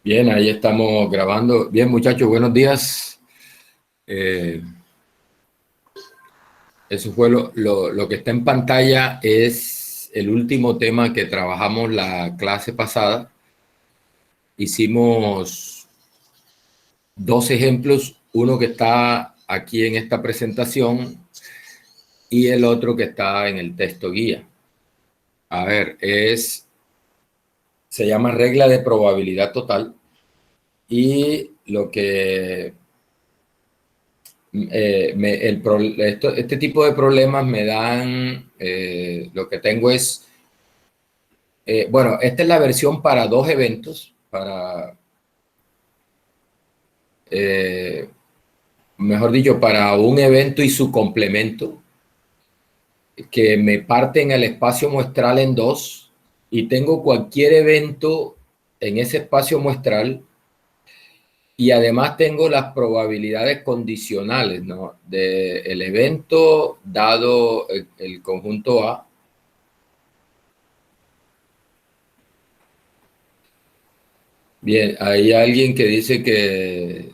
Bien, ahí estamos grabando. Bien, muchachos, buenos días. Eso fue lo que está en pantalla, es el último tema que trabajamos la clase pasada. Hicimos dos ejemplos, uno que está aquí en esta presentación y el otro que está en el texto guía. A ver, se llama regla de probabilidad total y lo que este tipo de problemas me dan, lo que tengo es, bueno, esta es la versión para dos eventos, eh, mejor dicho, para un evento y su complemento, que me parten el espacio muestral en dos y tengo cualquier evento en ese espacio muestral y además tengo las probabilidades condicionales, ¿no? Del evento dado el conjunto A. Bien, hay alguien que dice que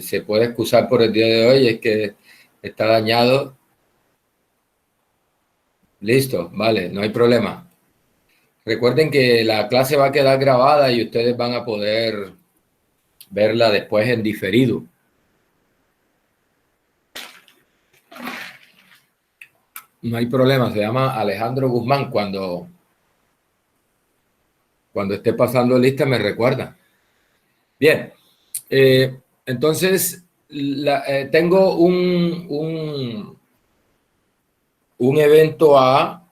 se puede excusar por el día de hoy, es que está dañado. Listo, vale, no hay problema. Recuerden que la clase va a quedar grabada y ustedes van a poder verla después en diferido. No hay problema, se llama Alejandro Guzmán. Cuando esté pasando lista me recuerda. Bien, entonces tengo un evento A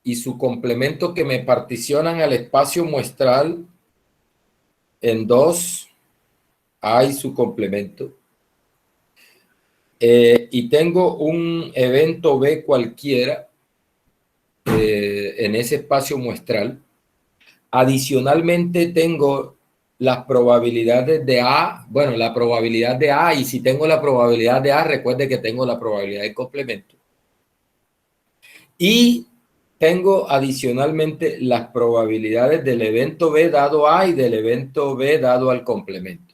y su complemento que me particionan al espacio muestral en dos, A y su complemento. Y tengo un evento B cualquiera en ese espacio muestral. Adicionalmente tengo las probabilidades de A, bueno, la probabilidad de A, y si tengo la probabilidad de A, recuerde que tengo la probabilidad de complemento. Y tengo adicionalmente las probabilidades del evento B dado A y del evento B dado al complemento.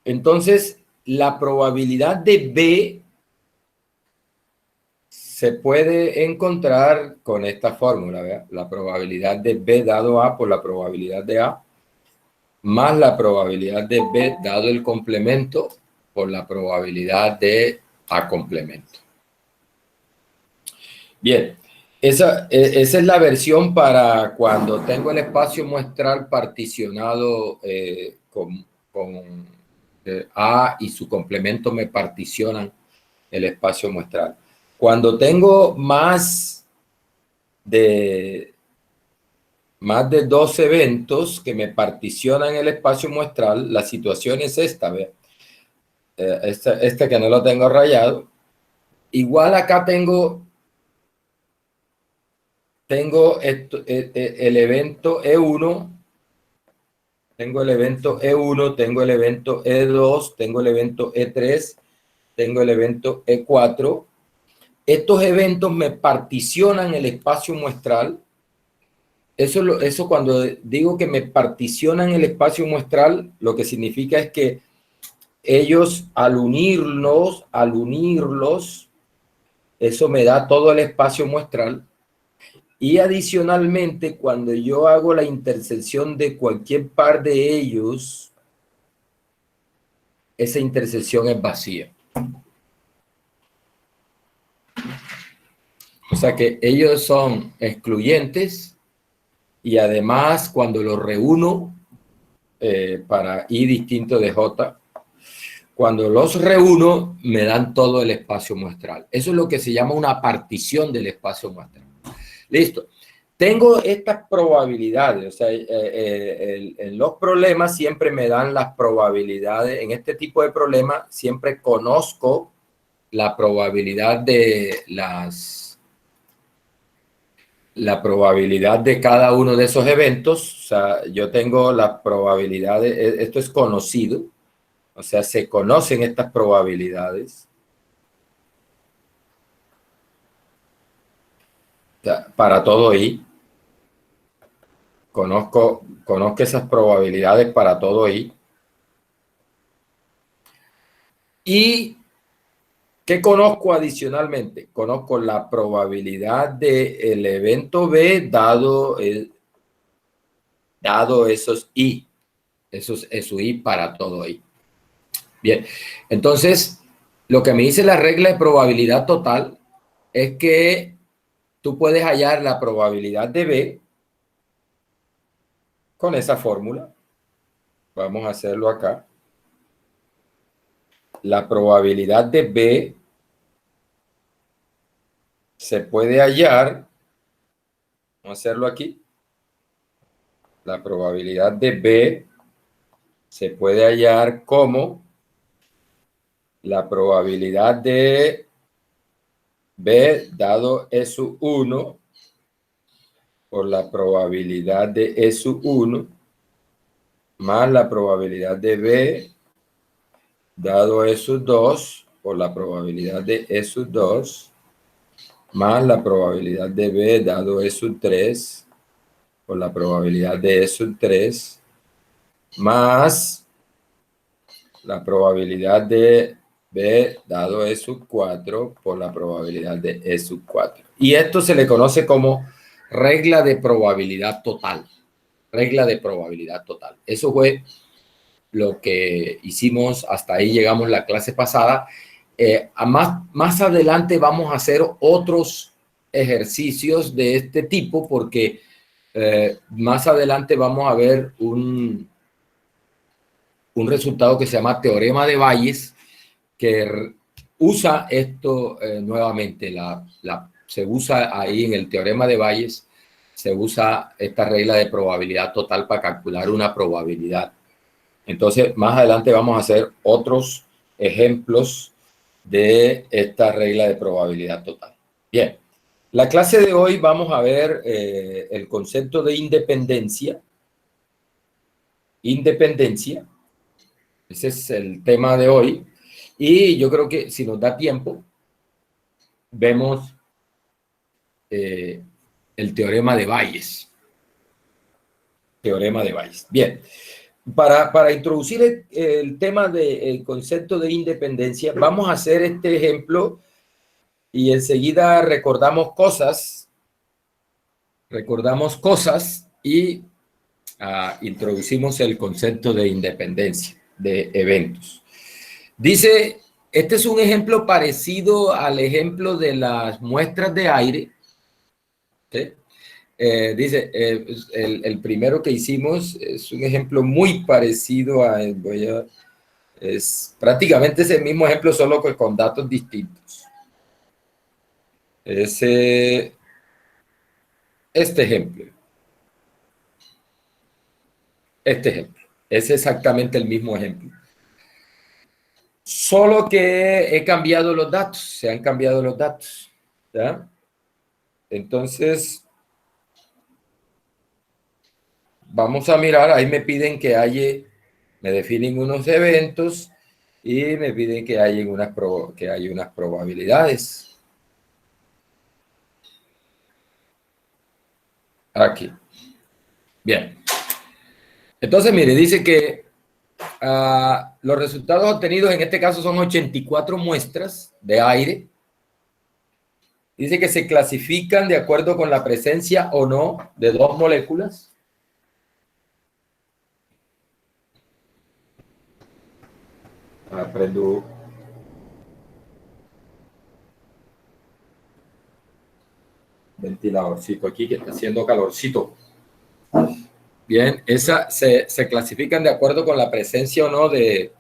Entonces, la probabilidad de B se puede encontrar con esta fórmula, ¿verdad? La probabilidad de B dado A por la probabilidad de A, más la probabilidad de B dado el complemento por la probabilidad de A complemento. Bien, esa es la versión para cuando tengo el espacio muestral particionado con A y su complemento me particionan el espacio muestral. Cuando tengo más de dos eventos que me particionan el espacio muestral, la situación es esta, ¿ve? Este que no lo tengo rayado. Igual acá tengo el evento E1, tengo el evento E1, tengo el evento E2, tengo el evento E3, tengo el evento E4. Estos eventos me particionan el espacio muestral. Eso cuando digo que me particionan el espacio muestral, lo que significa es que ellos al unirlos, eso me da todo el espacio muestral. Y adicionalmente, cuando yo hago la intersección de cualquier par de ellos, esa intersección es vacía. O sea que ellos son excluyentes y además cuando los reúno para I distinto de J, cuando los reúno me dan todo el espacio muestral. Eso es lo que se llama una partición del espacio muestral. Listo. Tengo estas probabilidades, o sea, en los problemas siempre me dan las probabilidades, en este tipo de problemas siempre conozco la probabilidad de la probabilidad de cada uno de esos eventos, o sea, yo tengo las probabilidades, esto es conocido, o sea, se conocen estas probabilidades. para todo I. Conozco esas probabilidades para todo I. ¿Y qué conozco adicionalmente? Conozco la probabilidad del evento B dado esos I. Eso I para todo I. Bien, entonces, lo que me dice la regla de probabilidad total es que tú puedes hallar la probabilidad de B con esa fórmula. Vamos a hacerlo acá. La probabilidad de B se puede hallar, vamos a hacerlo aquí. La probabilidad de B se puede hallar como la probabilidad de B dado E sub 1 por la probabilidad de E sub 1 más la probabilidad de B dado E sub 2 por la probabilidad de E sub 2 más la probabilidad de B dado E sub 3 por la probabilidad de E sub 3 más la probabilidad de B dado E sub 4 por la probabilidad de E sub 4. Y esto se le conoce como regla de probabilidad total. Regla de probabilidad total. Eso fue lo que hicimos, hasta ahí llegamos la clase pasada. Más adelante vamos a hacer otros ejercicios de este tipo porque más adelante vamos a ver un resultado que se llama teorema de Bayes, que usa esto nuevamente. Se usa ahí en el teorema de Bayes, se usa esta regla de probabilidad total para calcular una probabilidad. Entonces, más adelante vamos a hacer otros ejemplos de esta regla de probabilidad total. Bien, la clase de hoy vamos a ver el concepto de independencia. Independencia, ese es el tema de hoy. Y yo creo que si nos da tiempo, vemos el teorema de Bayes. Teorema de Bayes. Bien. Para introducir el tema del concepto de independencia, vamos a hacer este ejemplo y enseguida recordamos cosas y introducimos el concepto de independencia de eventos. Dice, este es un ejemplo parecido al ejemplo de las muestras de aire. ¿Sí? Dice, el primero que hicimos es un ejemplo muy parecido a, es prácticamente ese mismo ejemplo, solo que con datos distintos. Este ejemplo. Es exactamente el mismo ejemplo. Solo que he cambiado los datos, se han cambiado los datos. ¿Ya? Entonces, vamos a mirar, ahí me piden que me definen unos eventos y me piden que haya unas probabilidades. Aquí. Bien. Entonces, mire, dice que los resultados obtenidos en este caso son 84 muestras de aire. Dice que se clasifican de acuerdo con la presencia o no de dos moléculas. Prendo ventiladorcito aquí que está haciendo calorcito. Bien, se clasifican de acuerdo con la presencia o no de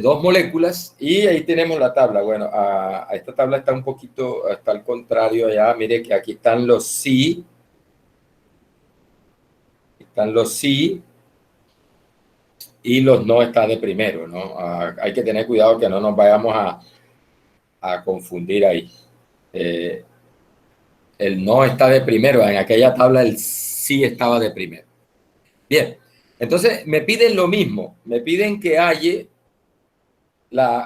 dos moléculas y ahí tenemos la tabla. Bueno, a esta tabla está un poquito, está al contrario allá. Mire que aquí están los sí. Están los sí y los no está de primero, ¿no? Hay que tener cuidado que no nos vayamos a confundir ahí. El no está de primero, en aquella tabla el sí estaba de primero. Bien, entonces me piden lo mismo, me piden que haya,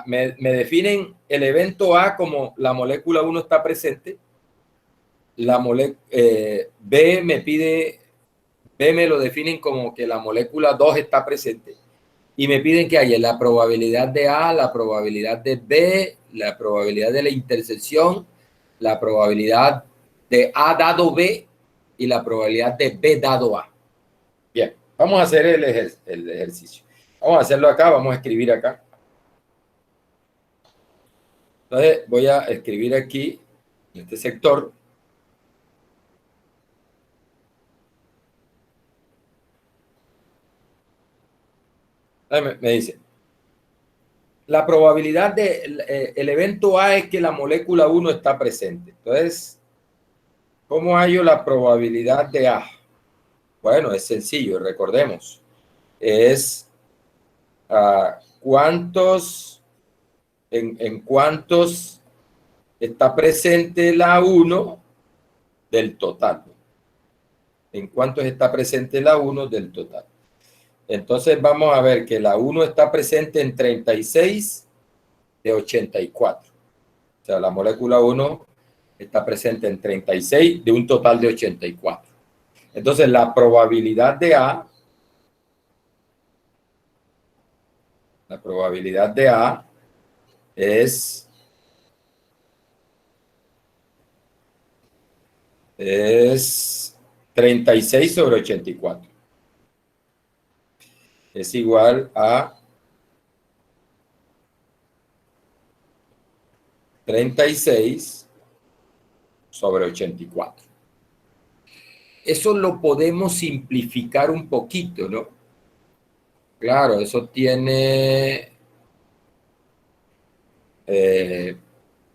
me definen el evento A como la molécula 1 está presente, B me pide, B me lo definen como que la molécula 2 está presente. Y me piden que haya la probabilidad de A, la probabilidad de B, la probabilidad de la intersección, la probabilidad de A dado B y la probabilidad de B dado A. Bien, vamos a hacer el ejercicio. Vamos a hacerlo acá, vamos a escribir acá. Entonces voy a escribir aquí, en este sector. Me dice, la probabilidad de el evento A es que la molécula 1 está presente. Entonces, ¿cómo hallo la probabilidad de A? Bueno, es sencillo, recordemos. Es cuántos, en cuántos está presente la 1 del total. En cuántos está presente la 1 del total. Entonces vamos a ver que la 1 está presente en 36 de 84. O sea, la molécula 1 está presente en 36 de un total de 84. Entonces la probabilidad de A, es 36 sobre 84. Es igual a 36 sobre 84. Eso lo podemos simplificar un poquito, ¿no? Claro, eso tiene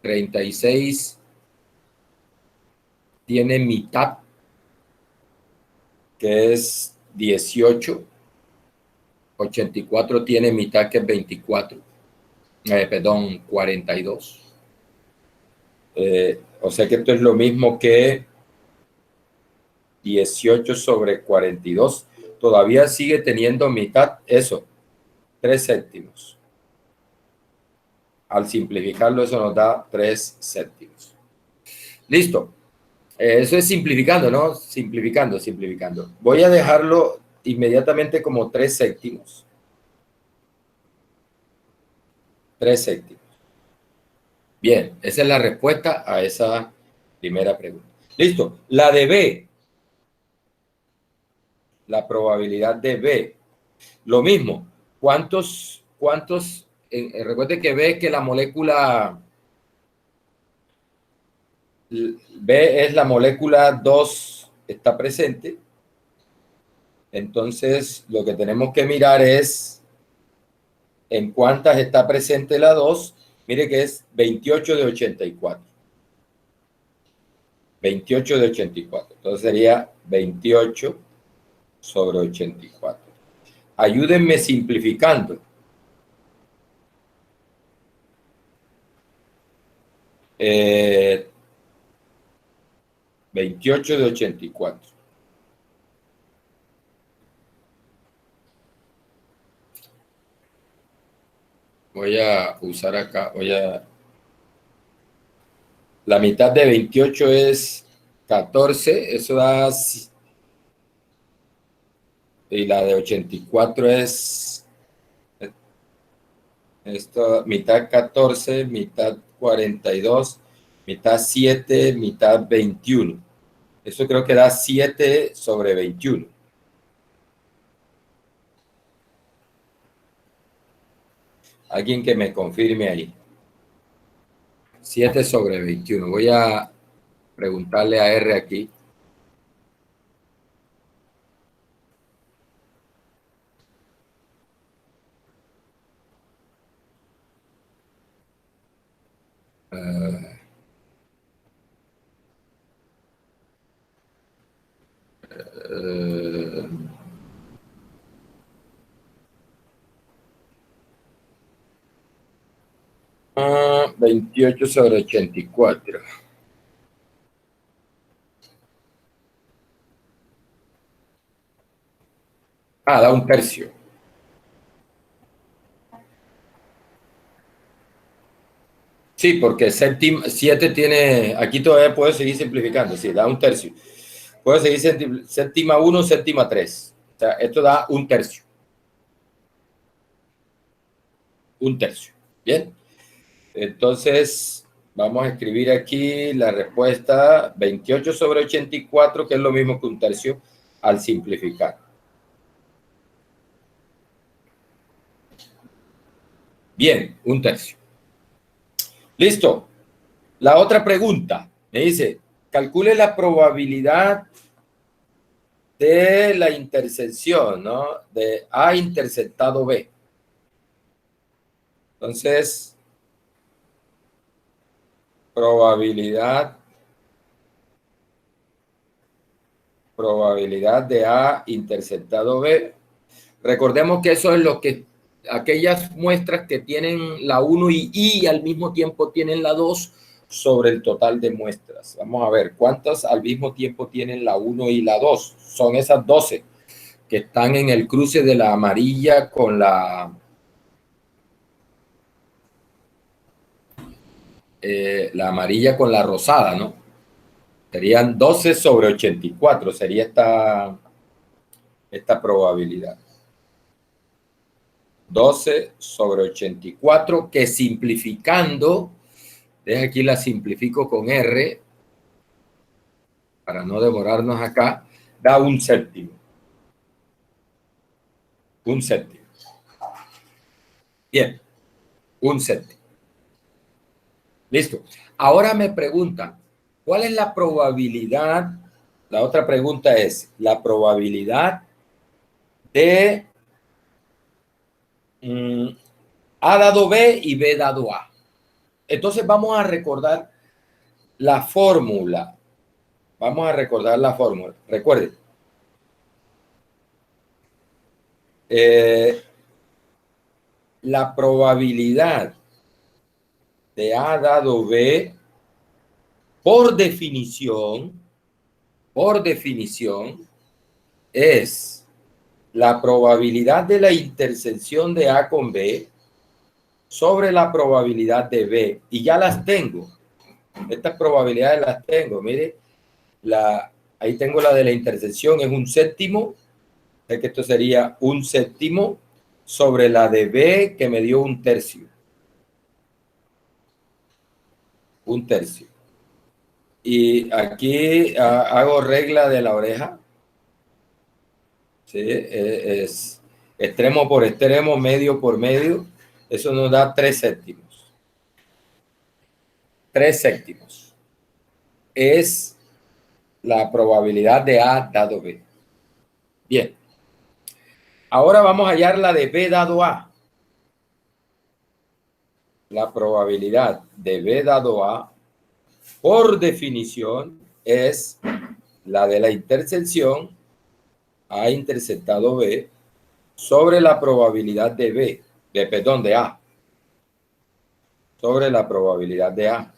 36, tiene mitad, que es 18. 84 tiene mitad, que es 24. Perdón, 42. O sea que esto es lo mismo que 18 sobre 42. Todavía sigue teniendo mitad, eso, 3 séptimos. Al simplificarlo, eso nos da 3 séptimos. Listo. Eso es simplificando, ¿no? Simplificando. Voy a dejarlo inmediatamente como 3 séptimos. 3 séptimos. Bien, esa es la respuesta a esa primera pregunta. Listo. La de B. La probabilidad de B. Lo mismo. Recuerde que B es que la molécula B es la molécula 2 está presente. Entonces, lo que tenemos que mirar es en cuántas está presente la 2. Mire que es 28 de 84. 28 de 84. Entonces sería 28 sobre 84. Ayúdenme simplificando. 28 de 84. Voy a usar acá, la mitad de 28 es 14, eso da, y la de 84 es, esto, mitad 14, mitad 42, mitad 7, mitad 21. Eso creo que da 7 sobre 21. Alguien que me confirme ahí. 7 sobre 21. Voy a preguntarle a R aquí. Uh, 28 sobre 84. Da un tercio. Sí, porque 7 tiene, aquí todavía puedo seguir simplificando, sí, da un tercio. Puedo seguir séptima 1, séptima 3. O sea, esto da un tercio. Un tercio. Bien. Entonces, vamos a escribir aquí la respuesta 28 sobre 84, que es lo mismo que un tercio al simplificar. Bien, un tercio. Listo. La otra pregunta me dice, calcule la probabilidad de la intersección, ¿no? De A interceptado B. Entonces, probabilidad de A interceptado B. Recordemos que eso es lo que aquellas muestras que tienen la 1 y al mismo tiempo tienen la 2 sobre el total de muestras. Vamos a ver cuántas al mismo tiempo tienen la 1 y la 2. Son esas 12 que están en el cruce de la amarilla con la amarilla con la rosada, ¿no? Serían 12 sobre 84, sería esta probabilidad. 12 sobre 84, que simplificando, deja aquí la simplifico con R, para no demorarnos acá, da un séptimo. Un séptimo. Bien, un séptimo. Listo. Ahora me preguntan, ¿cuál es la probabilidad? La otra pregunta es, la probabilidad de A dado B y B dado A. Entonces vamos a recordar la fórmula. Vamos a recordar la fórmula. Recuerden. La probabilidad de A dado B, por definición, es la probabilidad de la intersección de A con B sobre la probabilidad de B. Y ya las tengo. Estas probabilidades las tengo. Mire, ahí tengo la de la intersección, es un séptimo. Sé que esto sería un séptimo sobre la de B, que me dio un tercio. Un tercio. Y aquí hago regla de la oreja. ¿Sí? Es extremo por extremo, medio por medio. Eso nos da 3 séptimos. 3 séptimos. Es la probabilidad de A dado B. Bien. Ahora vamos a hallar la de B dado A. La probabilidad de B dado A, por definición, es la de la intersección A interceptado B sobre la probabilidad de B, de A, sobre la probabilidad de A.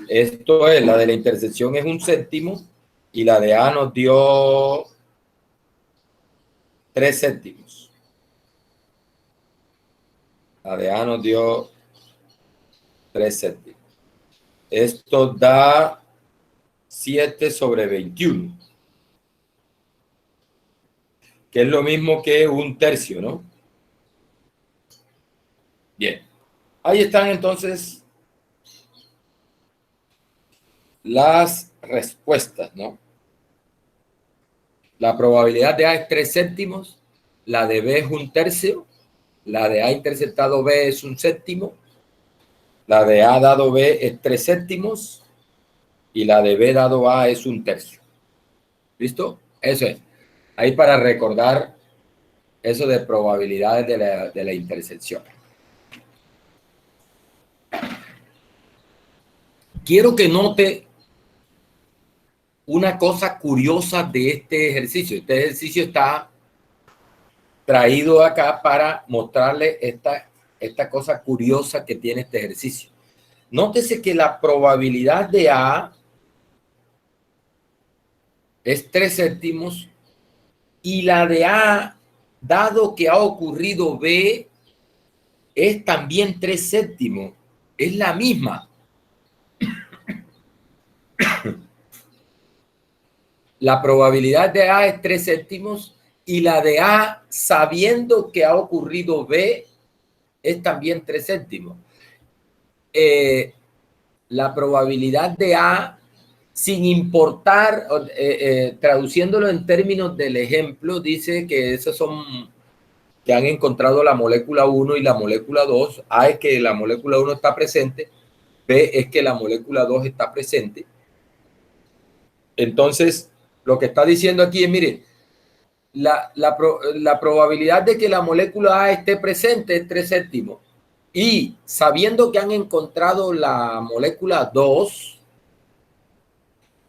Esto es, la de la intersección es un séptimo y la de A nos dio 3 séptimos. La de A nos dio 3 séptimos. Esto da 7 sobre 21, que es lo mismo que un tercio, ¿no? Bien. Ahí están entonces las respuestas, ¿no? La probabilidad de A es 3 séptimos, la de B es un tercio, la de A interceptado B es un séptimo, la de A dado B es 3 séptimos y la de B dado A es un tercio. ¿Listo? Eso es. Ahí para recordar eso de probabilidades de la intersección. Quiero que note una cosa curiosa de este ejercicio. Este ejercicio está traído acá para mostrarle esta cosa curiosa que tiene este ejercicio. Nótese que la probabilidad de A es 3 séptimos y la de A, dado que ha ocurrido B, es también 3/7. Es la misma. La probabilidad de A es 3/7 y la de A, sabiendo que ha ocurrido B, es también 3/7. La probabilidad de A, sin importar, traduciéndolo en términos del ejemplo, dice que esos son que han encontrado la molécula 1 y la molécula 2. A es que la molécula 1 está presente, B es que la molécula 2 está presente. Entonces, lo que está diciendo aquí es, mire, la probabilidad de que la molécula A esté presente es 3/7. Y sabiendo que han encontrado la molécula 2,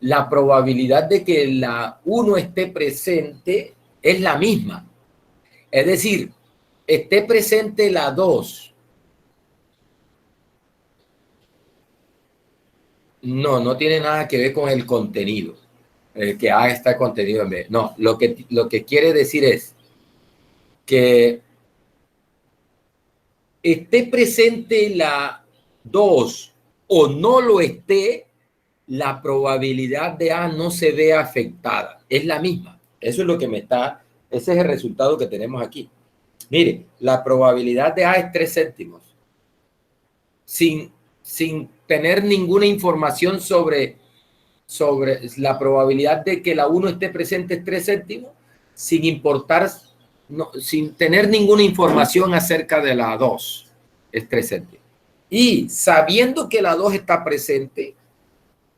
la probabilidad de que la 1 esté presente es la misma. Es decir, esté presente la 2. No tiene nada que ver con el contenido. Que A está contenido en B. No, lo que quiere decir es que esté presente la 2 o no lo esté, la probabilidad de A no se ve afectada. Es la misma. Eso es lo que ese es el resultado que tenemos aquí. Mire, la probabilidad de A es 3/7. Sin tener ninguna información sobre la probabilidad de que la 1 esté presente es 3/7, sin importar, sin tener ninguna información acerca de la 2, es 3/7. Y sabiendo que la 2 está presente,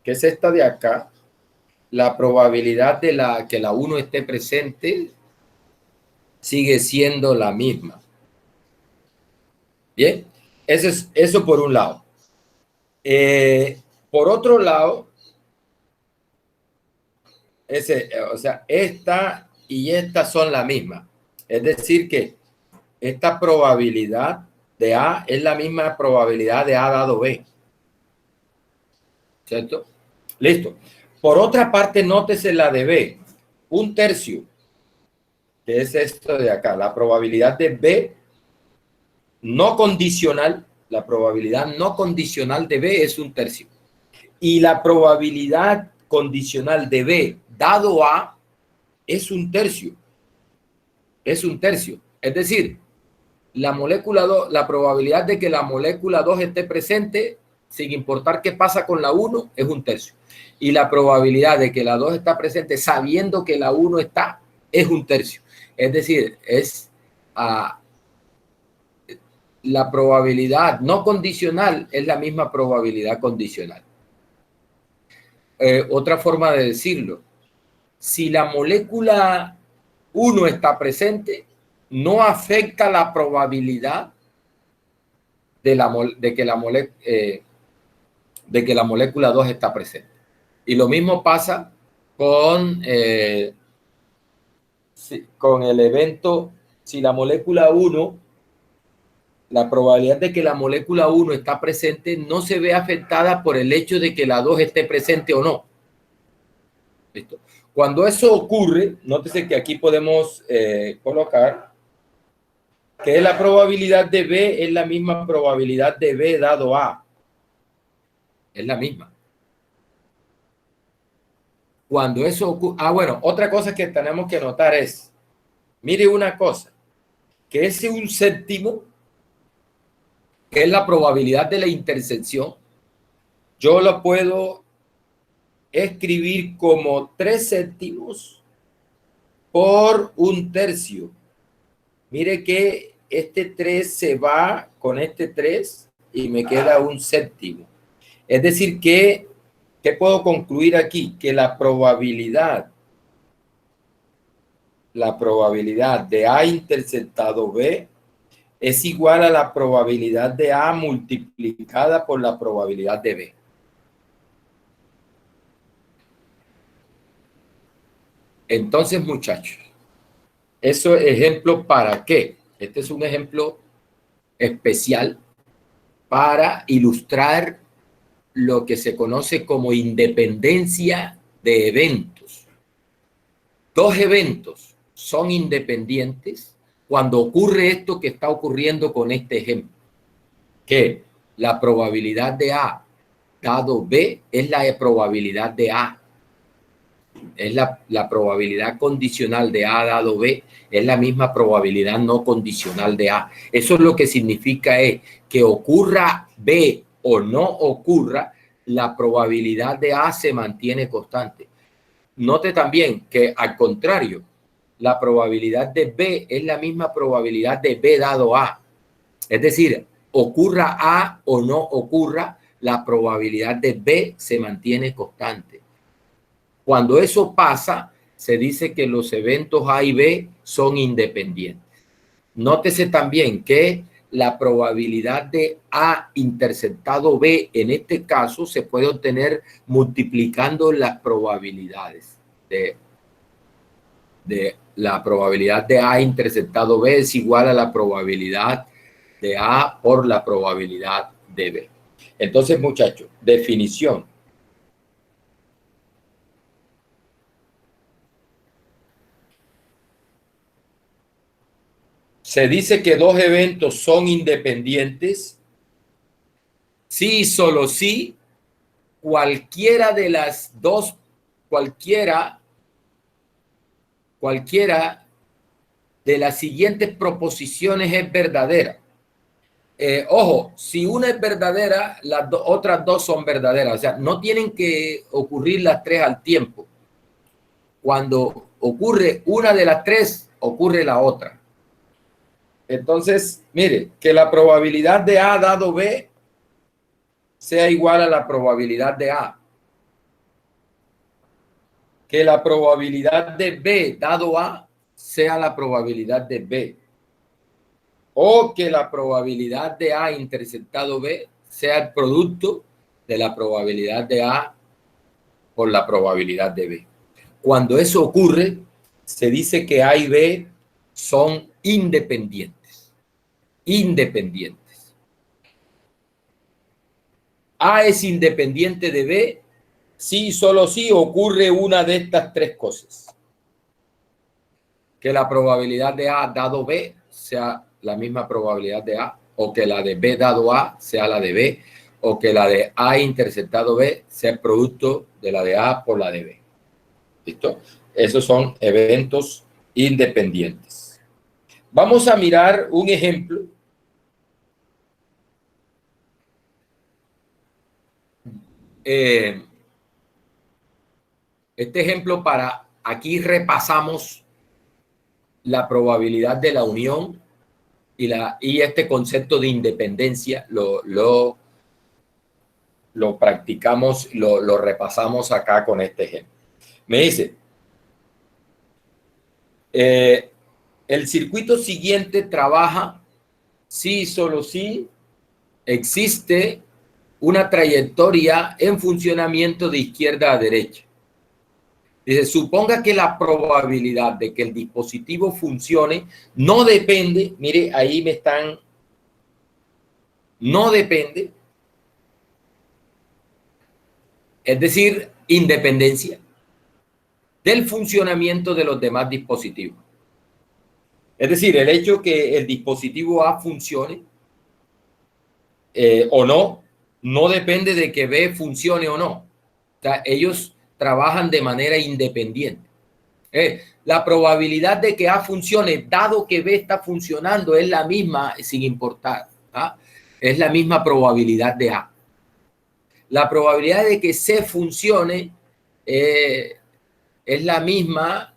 que es esta de acá, la probabilidad de que la 1 esté presente sigue siendo la misma. Bien, eso por un lado. Por otro lado, o sea, esta y esta son la misma. Es decir, que esta probabilidad de A es la misma probabilidad de A dado B. ¿Cierto? Listo. Por otra parte, nótese la de B. 1/3, que es esto de acá. La probabilidad de B no condicional, la probabilidad no condicional de B es 1/3. Y la probabilidad condicional de B dado A es 1/3. Es 1/3. Es decir, la molécula 2, la probabilidad de que la molécula 2 esté presente, sin importar qué pasa con la 1, es 1/3. Y la probabilidad de que la 2 está presente, sabiendo que la 1 está, es 1/3. Es decir, la probabilidad no condicional es la misma probabilidad condicional. Otra forma de decirlo, si la molécula 1 está presente, no afecta la probabilidad de que la molécula 2 está presente. Y lo mismo pasa con el evento, si la molécula 1, la probabilidad de que la molécula 1 está presente no se ve afectada por el hecho de que la 2 esté presente o no. ¿Listo? Cuando eso ocurre, nótese que aquí podemos colocar que la probabilidad de B es la misma probabilidad de B dado A. Es la misma. Cuando eso ocurre... bueno, otra cosa que tenemos que notar es, mire una cosa, que ese 1/7, que es la probabilidad de la intersección, yo lo puedo escribir como 3/7 por 1/3. Mire que este 3 se va con este 3 y me queda 1/7. Es decir, ¿qué puedo concluir aquí? Que la probabilidad de A interceptado B es igual a la probabilidad de A multiplicada por la probabilidad de B. Entonces, muchachos, eso es ejemplo para qué. Este es un ejemplo especial para ilustrar lo que se conoce como independencia de eventos. Dos eventos son independientes cuando ocurre esto que está ocurriendo con este ejemplo. que la probabilidad de A dado B es la probabilidad de A. Es la probabilidad condicional de A dado B, es la misma probabilidad no condicional de A. Eso es lo que significa es que ocurra B o no ocurra, la probabilidad de A se mantiene constante. Note también que al contrario, la probabilidad de B es la misma probabilidad de B dado A. Es decir, ocurra A o no ocurra, la probabilidad de B se mantiene constante. Cuando eso pasa, se dice que los eventos A y B son independientes. Nótese también que la probabilidad de A interceptado B en este caso se puede obtener multiplicando las probabilidades de la probabilidad de A interceptado B es igual a la probabilidad de A por la probabilidad de B. Entonces, muchachos, definición. Se dice que dos eventos son independientes si y solo si cualquiera de las dos, cualquiera de las siguientes proposiciones es verdadera. Ojo, si una es verdadera, las otras dos son verdaderas. O sea, no tienen que ocurrir las tres al tiempo. Cuando ocurre una de las tres, ocurre la otra. Entonces, mire, que la probabilidad de A dado B sea igual a la probabilidad de A. Que la probabilidad de B dado A sea la probabilidad de B. O que la probabilidad de A interceptado B sea el producto de la probabilidad de A por la probabilidad de B. Cuando eso ocurre, se dice que A y B son independientes. Independientes. A es independiente de B si solo si ocurre una de estas tres cosas. Que la probabilidad de A dado B sea la misma probabilidad de A, o que la de B dado A sea la de B, o que la de A interceptado B sea el producto de la de A por la de B. ¿Listo? Esos son eventos independientes. Vamos a mirar un ejemplo. Este ejemplo para aquí repasamos la probabilidad de la unión y este concepto de independencia lo practicamos, lo repasamos acá con este ejemplo. Me dice, el circuito siguiente trabaja si solo si existe una trayectoria en funcionamiento de izquierda a derecha. Dice, suponga que la probabilidad de que el dispositivo funcione no depende, mire, ahí me están, no depende, es decir, independencia del funcionamiento de los demás dispositivos. Es decir, el hecho que el dispositivo A funcione o no, no depende de que B funcione o no. O sea, ellos trabajan de manera independiente. La probabilidad de que A funcione, dado que B está funcionando, es la misma sin importar. ¿Ah? Es la misma probabilidad de A. La probabilidad de que C funcione es la misma,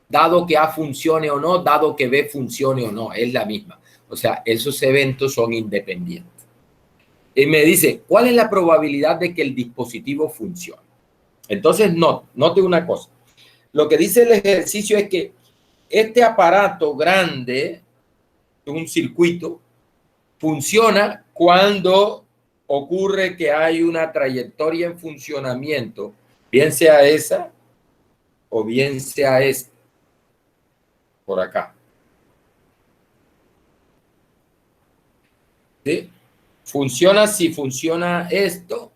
dado que A funcione o no, dado que B funcione o no, es la misma. O sea, esos eventos son independientes. Y me dice, ¿cuál es la probabilidad de que el dispositivo funcione? Entonces, note una cosa. Lo que dice el ejercicio es que este aparato grande, un circuito, funciona cuando ocurre que hay una trayectoria en funcionamiento, bien sea esa o bien sea esta, por acá. ¿Sí? Funciona si funciona esto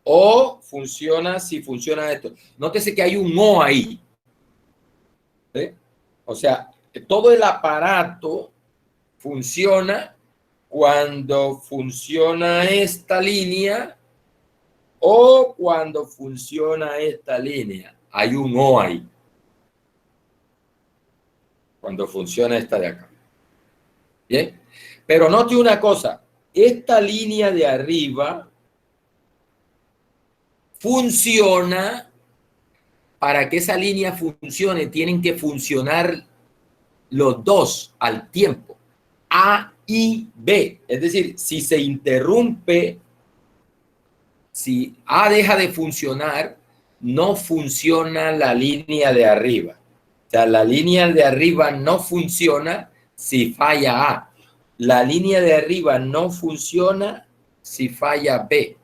o funciona si funciona esto. Nótese que hay un O ahí. ¿Sí? O sea, todo el aparato funciona cuando funciona esta línea o cuando funciona esta línea. Hay un O ahí. Cuando funciona esta de acá. Bien. Pero note una cosa. Esta línea de arriba funciona. Para que esa línea funcione, tienen que funcionar los dos al tiempo. A y B. Es decir, si se interrumpe, si A deja de funcionar, no funciona la línea de arriba. O sea, la línea de arriba no funciona si falla A. La línea de arriba no funciona si falla B.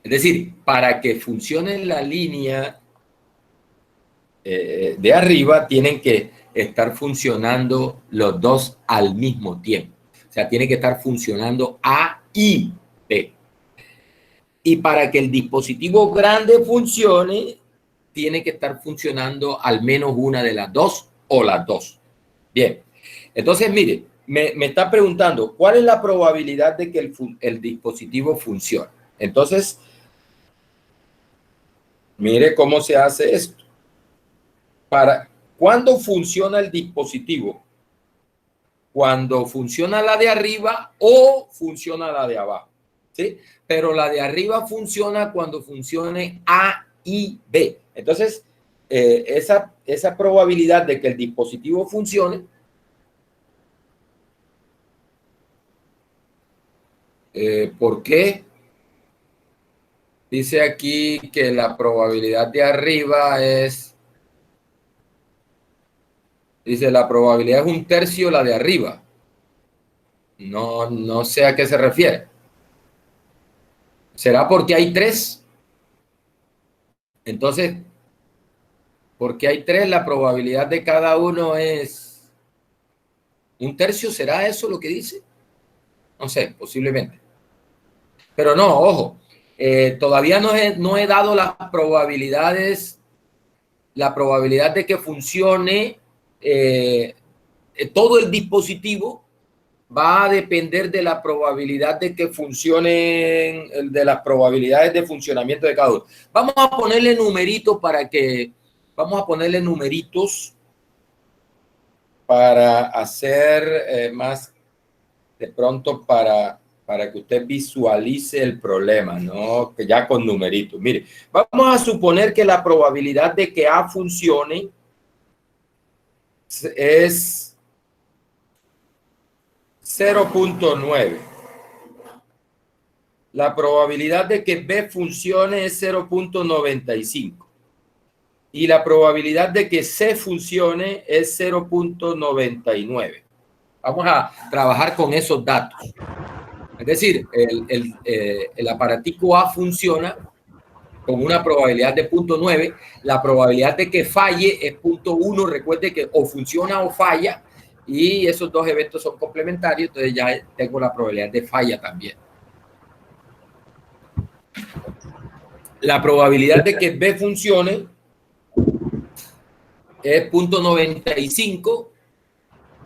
Es decir, para que funcione la línea de arriba, tienen que estar funcionando los dos al mismo tiempo. O sea, tiene que estar funcionando A y B. Y para que el dispositivo grande funcione, tiene que estar funcionando al menos una de las dos o las dos. Bien, entonces mire, me está preguntando, ¿cuál es la probabilidad de que el dispositivo funcione? Entonces, mire cómo se hace esto. ¿Cuándo funciona el dispositivo? Cuando funciona la de arriba o funciona la de abajo, ¿sí? Pero la de arriba funciona cuando funcione A y B. Entonces, esa probabilidad de que el dispositivo funcione, ¿por qué? Dice aquí que la probabilidad de arriba es, dice la probabilidad es 1/3 la de arriba. No sé a qué se refiere. ¿Será porque hay 3? Entonces, porque hay 3, la probabilidad de cada uno es 1/3. ¿Será eso lo que dice? No sé, posiblemente. Pero no, ojo, todavía no he dado las probabilidades, la probabilidad de que funcione todo el dispositivo va a depender de la probabilidad de que funcionen, de las probabilidades de funcionamiento de cada uno. Vamos a ponerle numeritos vamos a ponerle numeritos para hacer más, de pronto para que usted visualice el problema, ¿no? Que ya con numeritos. Mire, vamos a suponer que la probabilidad de que A funcione es 0.9. La probabilidad de que B funcione es 0.95. Y la probabilidad de que C funcione es 0.99. Vamos a trabajar con esos datos. Es decir, el aparatico A funciona con una probabilidad de 0.9. La probabilidad de que falle es 0.1. Recuerde que o funciona o falla. Y esos dos eventos son complementarios. Entonces ya tengo la probabilidad de falla también. La probabilidad de que B funcione es 0.95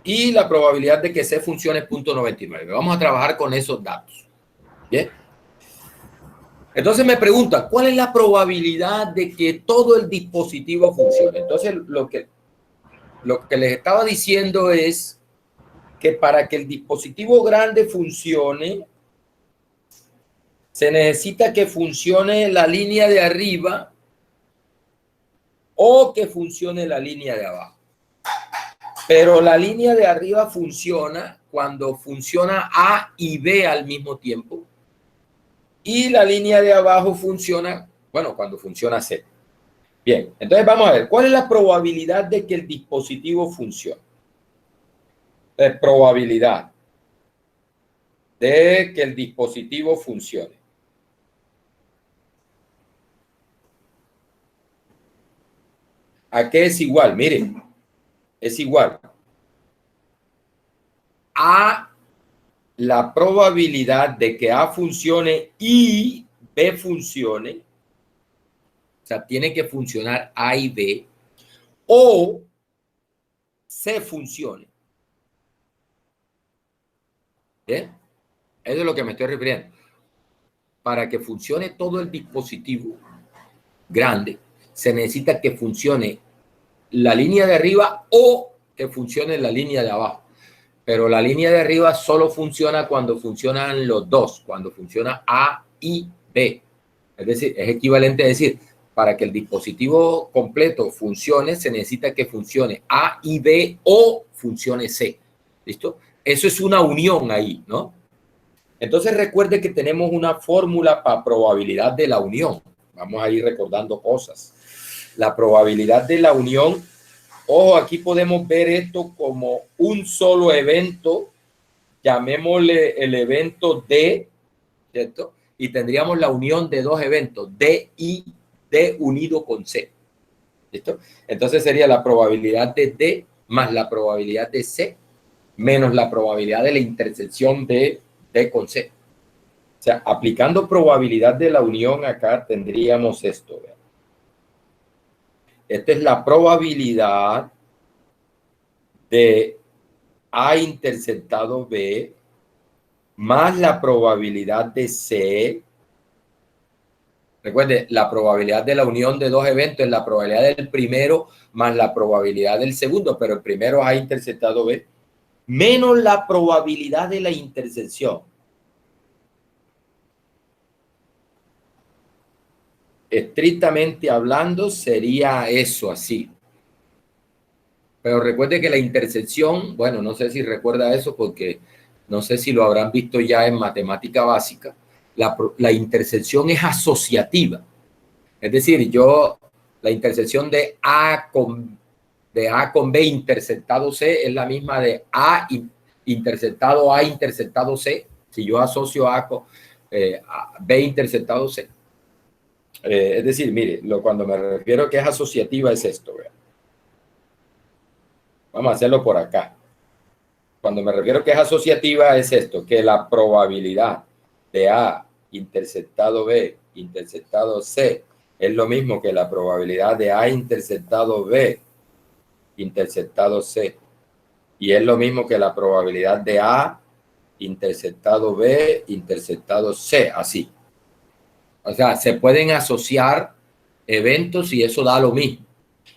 y la probabilidad de que C funcione es 0.99. Vamos a trabajar con esos datos. ¿Bien? Entonces me pregunta, ¿cuál es la probabilidad de que todo el dispositivo funcione? Entonces lo que les estaba diciendo es que para que el dispositivo grande funcione, se necesita que funcione la línea de arriba o que funcione la línea de abajo. Pero la línea de arriba funciona cuando funciona A y B al mismo tiempo. Y la línea de abajo funciona, bueno, cuando funciona C. Bien, entonces vamos a ver, ¿cuál es la probabilidad de que el dispositivo funcione? Probabilidad de que el dispositivo funcione. ¿A qué es igual? Miren, es igual a la probabilidad de que A funcione y B funcione. O sea, tiene que funcionar A y B, o C funcione. ¿Bien? Eso es a lo que me estoy refiriendo. Para que funcione todo el dispositivo grande, se necesita que funcione la línea de arriba o que funcione la línea de abajo. Pero la línea de arriba solo funciona cuando funcionan los dos, cuando funciona A y B. Es decir, es equivalente a decir, para que el dispositivo completo funcione, se necesita que funcione A y B o funcione C. ¿Listo? Eso es una unión ahí, ¿no? Entonces recuerde que tenemos una fórmula para probabilidad de la unión. Vamos a ir recordando cosas. La probabilidad de la unión, ojo, aquí podemos ver esto como un solo evento, llamémosle el evento D, ¿cierto? Y tendríamos la unión de dos eventos, D y D unido con C. ¿Listo? Entonces sería la probabilidad de D más la probabilidad de C menos la probabilidad de la intersección de D con C. O sea, aplicando probabilidad de la unión acá tendríamos esto. ¿Vean? Esta es la probabilidad de A interceptado B más la probabilidad de C. Recuerde, la probabilidad de la unión de dos eventos es la probabilidad del primero más la probabilidad del segundo, pero el primero es A interceptado B, menos la probabilidad de la intersección. Estrictamente hablando, sería eso así. Pero recuerde que la intersección, bueno, no sé si recuerda eso porque no sé si lo habrán visto ya en matemática básica, la intersección es asociativa. Es decir, la intersección de A con B interceptado C es la misma de A interceptado C. Si yo asocio a B interceptado C. Es decir, mire, cuando me refiero que es asociativa es esto. ¿Vean? Vamos a hacerlo por acá. Cuando me refiero que es asociativa es esto, que la probabilidad de A interceptado B interceptado C es lo mismo que la probabilidad de A interceptado B interceptado C. Y es lo mismo que la probabilidad de A interceptado B interceptado C, así. O sea, se pueden asociar eventos y eso da lo mismo.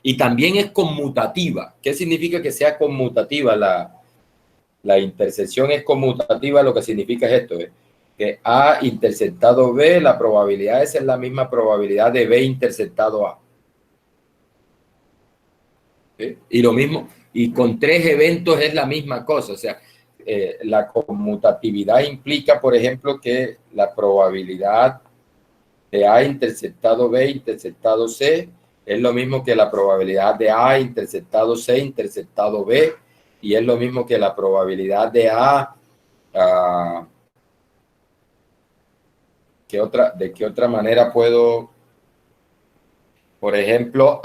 Y también es conmutativa. ¿Qué significa que sea conmutativa? La intersección es conmutativa, lo que significa es esto, que A interceptado B, la probabilidad es la misma probabilidad de B interceptado A. ¿Sí? Y lo mismo, y con tres eventos es la misma cosa, o sea, la conmutatividad implica, por ejemplo, que la probabilidad de A interceptado B interceptado C es lo mismo que la probabilidad de A interceptado C interceptado B, y es lo mismo que la probabilidad de ¿de qué otra manera puedo, por ejemplo,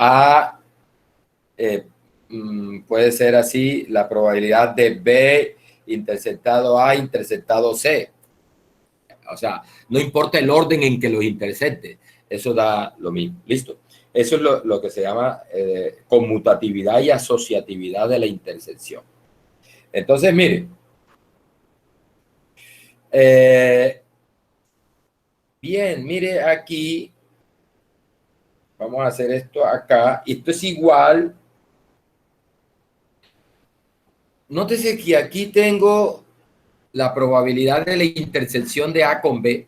puede ser así, la probabilidad de B interceptado A interceptado C. O sea, no importa el orden en que los intercepte, eso da lo mismo. Listo. Eso es lo que se llama conmutatividad y asociatividad de la intersección. Entonces, mire, bien, mire aquí, vamos a hacer esto acá. Esto es igual. Nótese que aquí tengo la probabilidad de la intersección de A con B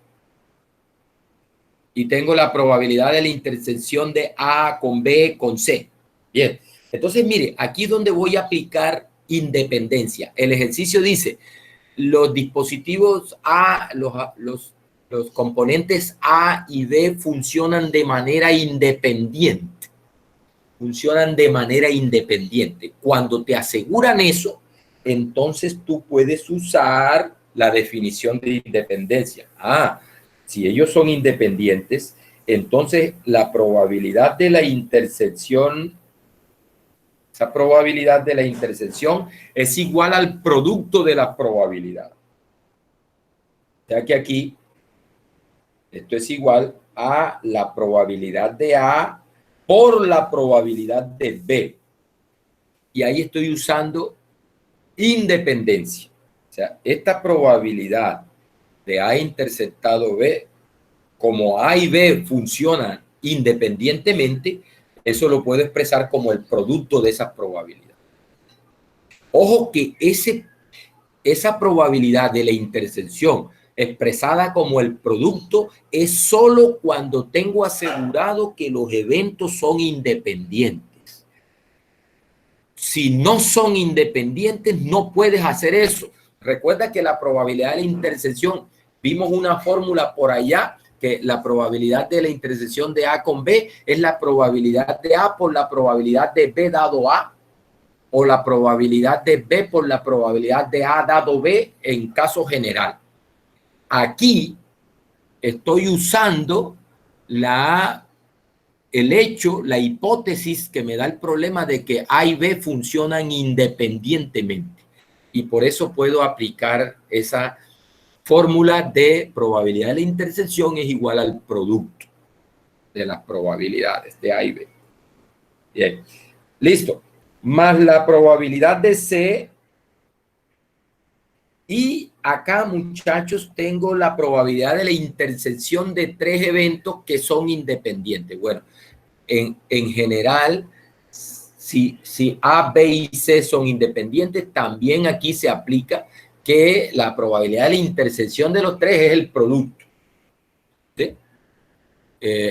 y tengo la probabilidad de la intersección de A con B con C. Bien, entonces mire, aquí es donde voy a aplicar independencia. El ejercicio dice, los dispositivos A, los componentes A y B funcionan de manera independiente. Funcionan de manera independiente. Cuando te aseguran eso, entonces tú puedes usar la definición de independencia. Si ellos son independientes, entonces la probabilidad de la intersección, esa probabilidad de la intersección es igual al producto de la probabilidad. O sea que aquí esto es igual a la probabilidad de A por la probabilidad de B. Y ahí estoy usando independencia. sea, esta probabilidad de A interceptado B, como A y B funcionan independientemente, eso lo puedo expresar como el producto de esas probabilidades. Ojo que esa probabilidad de la intersección expresada como el producto es solo cuando tengo asegurado que los eventos son independientes. Si no son independientes, no puedes hacer eso. Recuerda que la probabilidad de la intersección, vimos una fórmula por allá, que la probabilidad de la intersección de A con B es la probabilidad de A por la probabilidad de B dado A, o la probabilidad de B por la probabilidad de A dado B en caso general. Aquí estoy usando el hecho, la hipótesis que me da el problema de que A y B funcionan independientemente. Y por eso puedo aplicar esa fórmula de probabilidad de la intersección es igual al producto de las probabilidades de A y B. Bien, listo. Más la probabilidad de C. Y acá, muchachos, tengo la probabilidad de la intersección de tres eventos que son independientes. Bueno, en general, si A, B y C son independientes, también aquí se aplica que la probabilidad de la intersección de los tres es el producto. ¿Sí?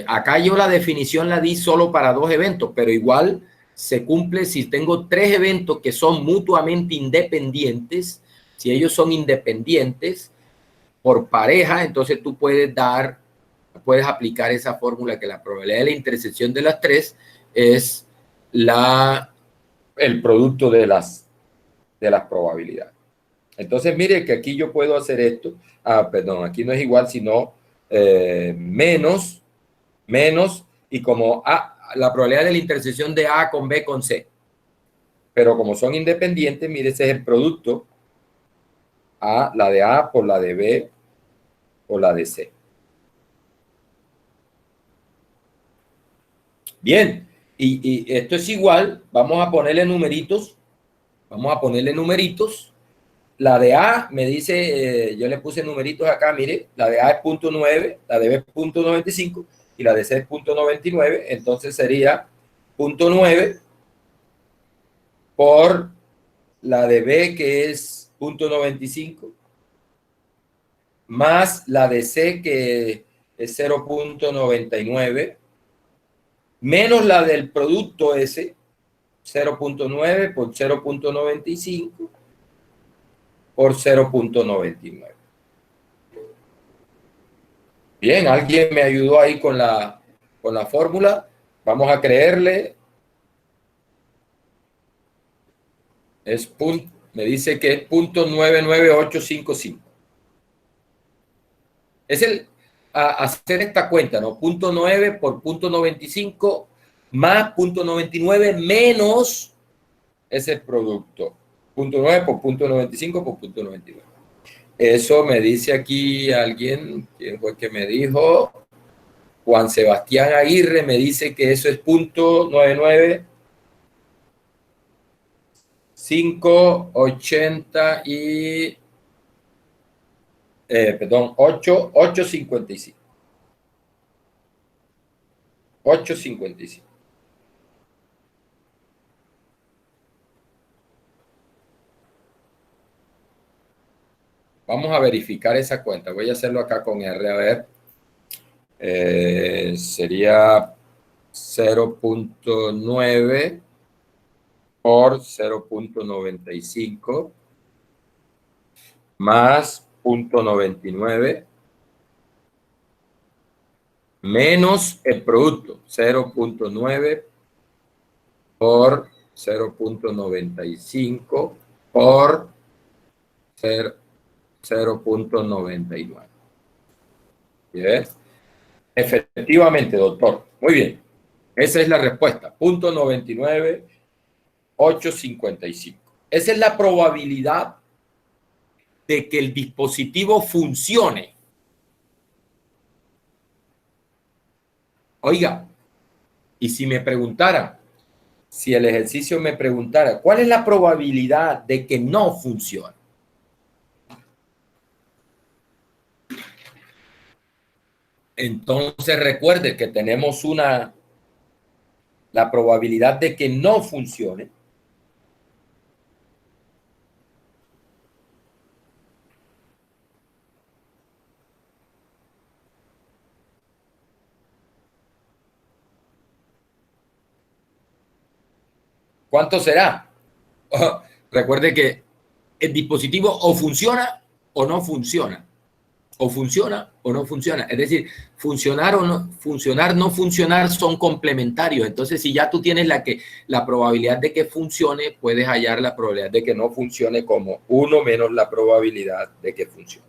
Acá yo la definición la di solo para dos eventos, pero igual se cumple si tengo tres eventos que son mutuamente independientes. Si ellos son independientes por pareja, entonces tú puedes aplicar esa fórmula que la probabilidad de la intersección de las tres es el producto de las probabilidades. Entonces, mire que aquí yo puedo hacer esto. Perdón, aquí no es igual, sino menos, y como la probabilidad de la intersección de A con B con C. Pero como son independientes, mire, ese es el producto. La de A por la de B o la de C. Bien, y esto es igual, vamos a ponerle numeritos. La de A me dice, yo le puse numeritos acá, mire, la de A es 0.9, la de B es 0.95 y la de C es 0.99, entonces sería 0.9 por la de B que es 0.95 más la de C que es 0.99 menos la del producto ese, 0.9 por 0.95 por 0.99. Bien, alguien me ayudó ahí con la fórmula. Vamos a creerle. Me dice que es 0.99855. Es hacer esta cuenta, ¿no? 0.9 por 0.95 más 0.99 menos ese producto. 0.9 por 0.95 por 0.99. Eso me dice aquí alguien, ¿quién fue que me dijo? Juan Sebastián Aguirre me dice que eso es 0.99 580 y perdón, 8.55. 8.55. Vamos a verificar esa cuenta. Voy a hacerlo acá con R, a ver. Sería 0.9 por 0.95 más 0.99 menos el producto, 0.9 por 0.95 por 0.99. ¿Bien? Efectivamente, doctor. Muy bien. Esa es la respuesta. 0.99, 855. Esa es la probabilidad de que el dispositivo funcione. Oiga, y si me preguntara, si el ejercicio me preguntara, ¿cuál es la probabilidad de que no funcione? Entonces recuerde que tenemos la probabilidad de que no funcione. ¿Cuánto será? Recuerde que el dispositivo o funciona o no funciona. O funciona o no funciona. Es decir, funcionar o no funcionar, no funcionar son complementarios. Entonces, si ya tú tienes la probabilidad de que funcione, puedes hallar la probabilidad de que no funcione como 1 menos la probabilidad de que funcione.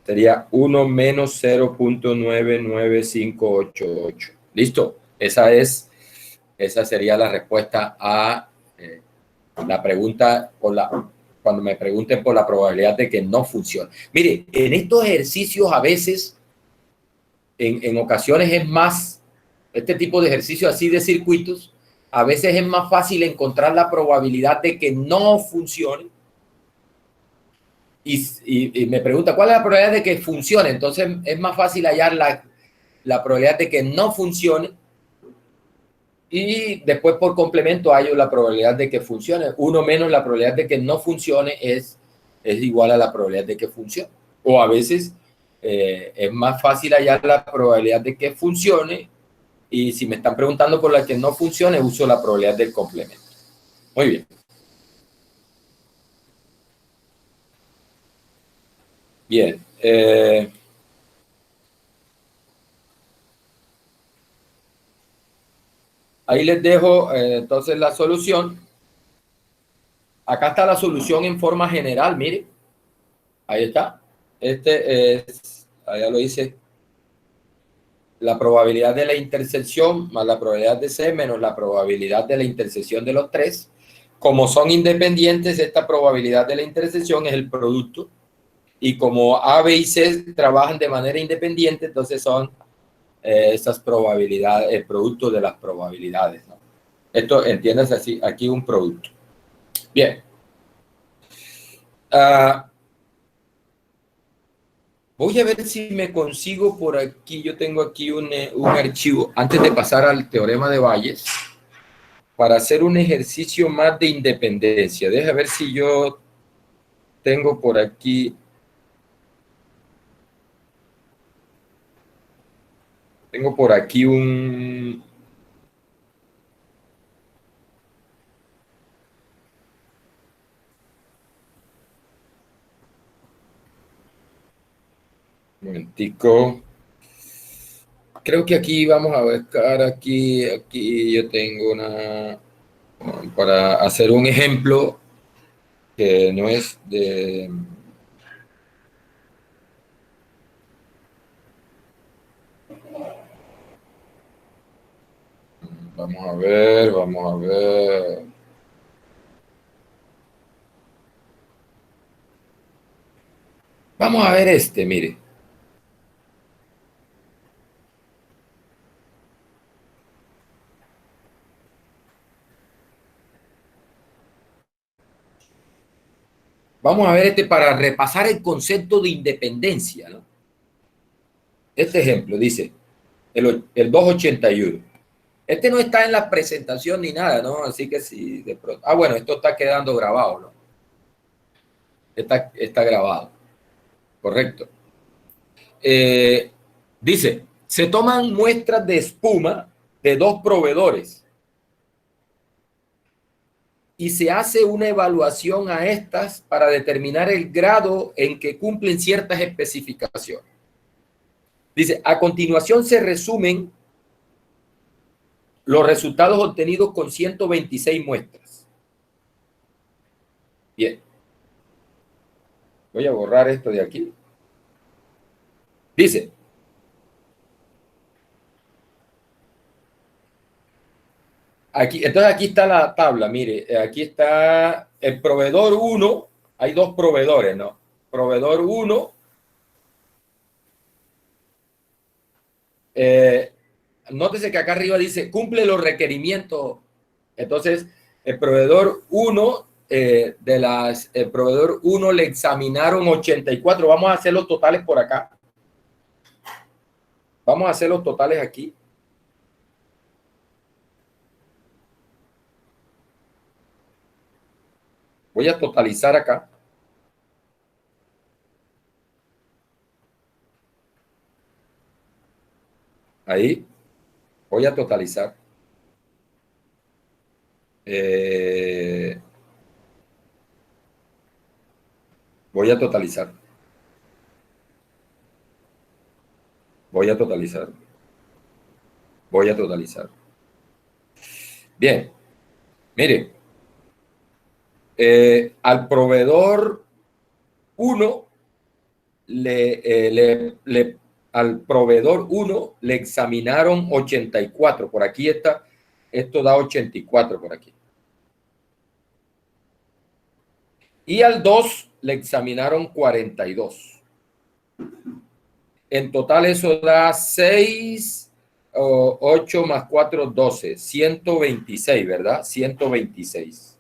Sería 1 menos 0.99588. ¿Listo? Esa sería la respuesta a la pregunta cuando me pregunten por la probabilidad de que no funcione. Mire, en estos ejercicios a veces, en ocasiones es más, este tipo de ejercicios así de circuitos, a veces es más fácil encontrar la probabilidad de que no funcione. Y me pregunta, ¿cuál es la probabilidad de que funcione? Entonces es más fácil hallar la probabilidad de que no funcione. Y después por complemento hallo la probabilidad de que funcione. 1 menos la probabilidad de que no funcione es igual a la probabilidad de que funcione. O a veces es más fácil hallar la probabilidad de que funcione, y si me están preguntando por la que no funcione, uso la probabilidad del complemento. Muy bien. Bien. Ahí les dejo entonces la solución. Acá está la solución en forma general, mire. Ahí está. Allá lo hice. La probabilidad de la intersección más la probabilidad de C menos la probabilidad de la intersección de los tres. Como son independientes, esta probabilidad de la intersección es el producto. Y como A, B y C trabajan de manera independiente, entonces son esas probabilidades, el producto de las probabilidades, ¿no? Esto, entiendes así, aquí un producto. Bien. Voy a ver si me consigo por aquí. Yo tengo aquí un archivo, antes de pasar al teorema de Bayes, para hacer un ejercicio más de independencia. Deja ver si yo tengo por aquí. Tengo por aquí un. Un momentico. Creo que aquí vamos a buscar aquí yo tengo una. Para hacer un ejemplo que no es de. Vamos a ver, vamos a ver. Vamos a ver mire. Vamos a ver para repasar el concepto de independencia, ¿no? Este ejemplo dice, el 281. Este no está en la presentación ni nada, ¿no? Así que si de pronto. Ah, bueno, esto está quedando grabado, ¿no? Está grabado. Correcto. Dice, se toman muestras de espuma de dos proveedores y se hace una evaluación a estas para determinar el grado en que cumplen ciertas especificaciones. Dice, a continuación se resumen los resultados obtenidos con 126 muestras. Bien. Voy a borrar esto de aquí. Dice, entonces aquí está la tabla, mire, aquí está el proveedor 1, hay dos proveedores, ¿no? Proveedor 1, nótese que acá arriba dice, cumple los requerimientos. Entonces, el proveedor 1 el proveedor 1 le examinaron 84. Vamos a hacer los totales por acá. Vamos a hacer los totales aquí. Voy a totalizar acá. Ahí. Voy a totalizar. Voy a totalizar. Voy a totalizar. Voy a totalizar. Bien. Mire. Al proveedor 1 al proveedor 1 le examinaron 84. Por aquí está. Esto da 84 por aquí. Y al 2 le examinaron 42. En total eso da 6, 8 más 4, 12. 126, ¿verdad? 126.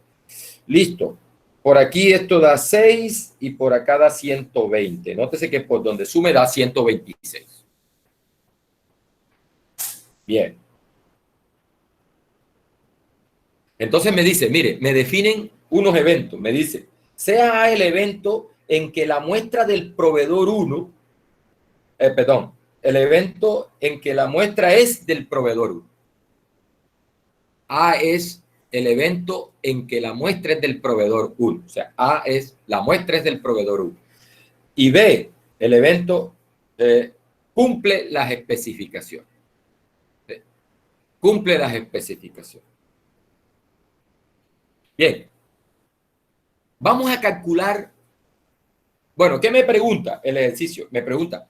Listo. Por aquí esto da 6 y por acá da 120. Nótese que por donde sume da 126. Bien. Entonces me dice, mire, me definen unos eventos. Me dice, sea el evento en que la muestra del proveedor 1, el evento en que la muestra es del proveedor 1. A es el evento en que la muestra es del proveedor 1. O sea, A es, la muestra es del proveedor 1. Y B, el evento cumple las especificaciones. Cumple las especificaciones. Bien. Vamos a calcular. Bueno, ¿qué me pregunta el ejercicio? Me pregunta,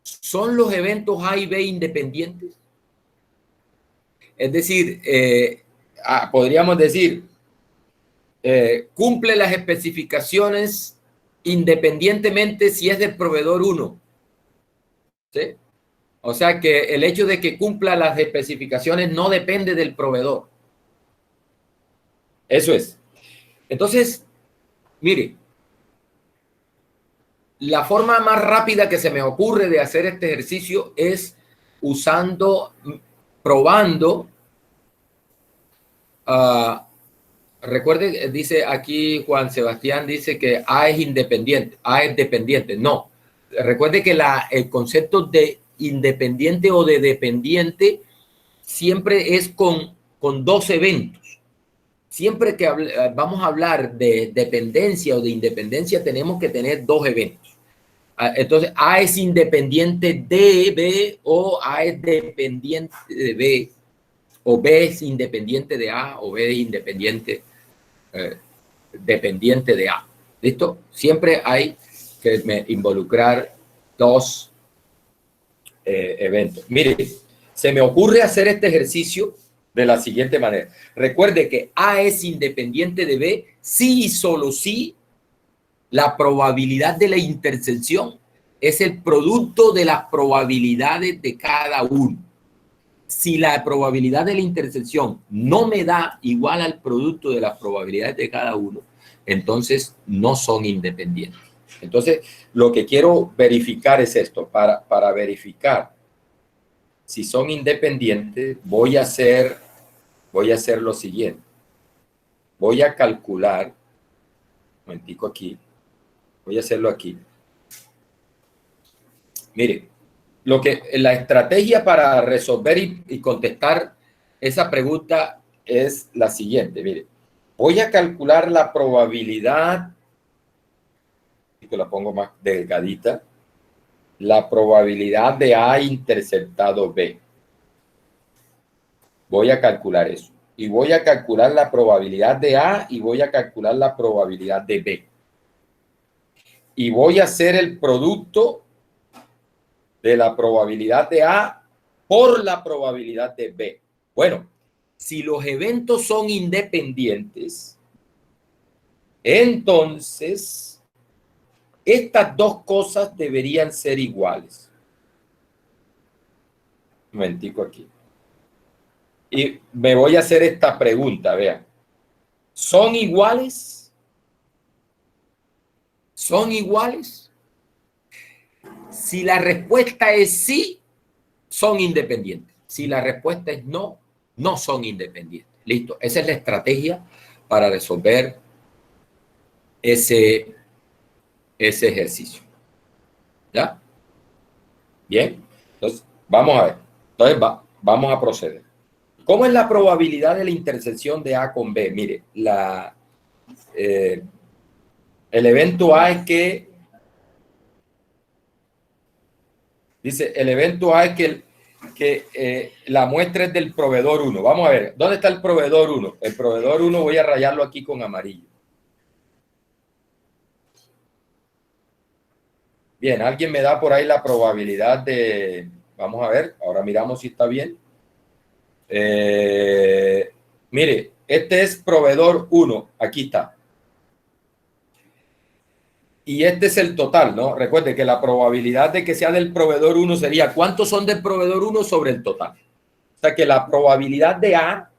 ¿son los eventos A y B independientes? Es decir, podríamos decir, cumple las especificaciones independientemente si es del proveedor 1. ¿Sí? O sea que el hecho de que cumpla las especificaciones no depende del proveedor. Eso es. Entonces, mire, la forma más rápida que se me ocurre de hacer este ejercicio es probando. Recuerde, dice aquí Juan Sebastián, dice que A es independiente, A es dependiente. No, recuerde que el concepto de independiente o de dependiente siempre es con dos eventos. Siempre que vamos a hablar de dependencia o de independencia, tenemos que tener dos eventos. Entonces, A es independiente de B o A es dependiente de B, o B es independiente de A o B es independiente dependiente de A. ¿Listo? Siempre hay que involucrar dos eventos. Mire, se me ocurre hacer este ejercicio de la siguiente manera. Recuerde que A es independiente de B si y solo si la probabilidad de la intersección es el producto de las probabilidades de cada uno. Si la probabilidad de la intersección no me da igual al producto de las probabilidades de cada uno, entonces no son independientes. Entonces, lo que quiero verificar es esto. Para verificar si son independientes, voy a hacer lo siguiente. Voy a calcular, un momentico aquí, voy a hacerlo aquí. Mire, la estrategia para resolver y contestar esa pregunta es la siguiente. Mire, voy a calcular la probabilidad, que la pongo más delgadita, la probabilidad de A interceptado B. Voy a calcular eso. Y voy a calcular la probabilidad de A y voy a calcular la probabilidad de B. Y voy a hacer el producto de la probabilidad de A por la probabilidad de B. Bueno, si los eventos son independientes, entonces estas dos cosas deberían ser iguales. Un momentico aquí. Y me voy a hacer esta pregunta, vean. ¿Son iguales? ¿Son iguales? Si la respuesta es sí, son independientes. Si la respuesta es no, no son independientes. Listo. Esa es la estrategia para resolver ese ejercicio. ¿Ya? Bien. Entonces, vamos a ver. Entonces, vamos a proceder. ¿Cómo es la probabilidad de la intersección de A con B? Mire, el evento A es que, dice, el evento A es que la muestra es del proveedor 1. Vamos a ver, ¿dónde está el proveedor 1? El proveedor 1 voy a rayarlo aquí con amarillo. Bien, ¿alguien me da por ahí la probabilidad de... Vamos a ver, ahora miramos si está bien. Mire, este es proveedor 1, aquí está. Y este es el total, ¿no? Recuerde que la probabilidad de que sea del proveedor 1 sería ¿cuántos son del proveedor 1 sobre el total? O sea que la probabilidad de A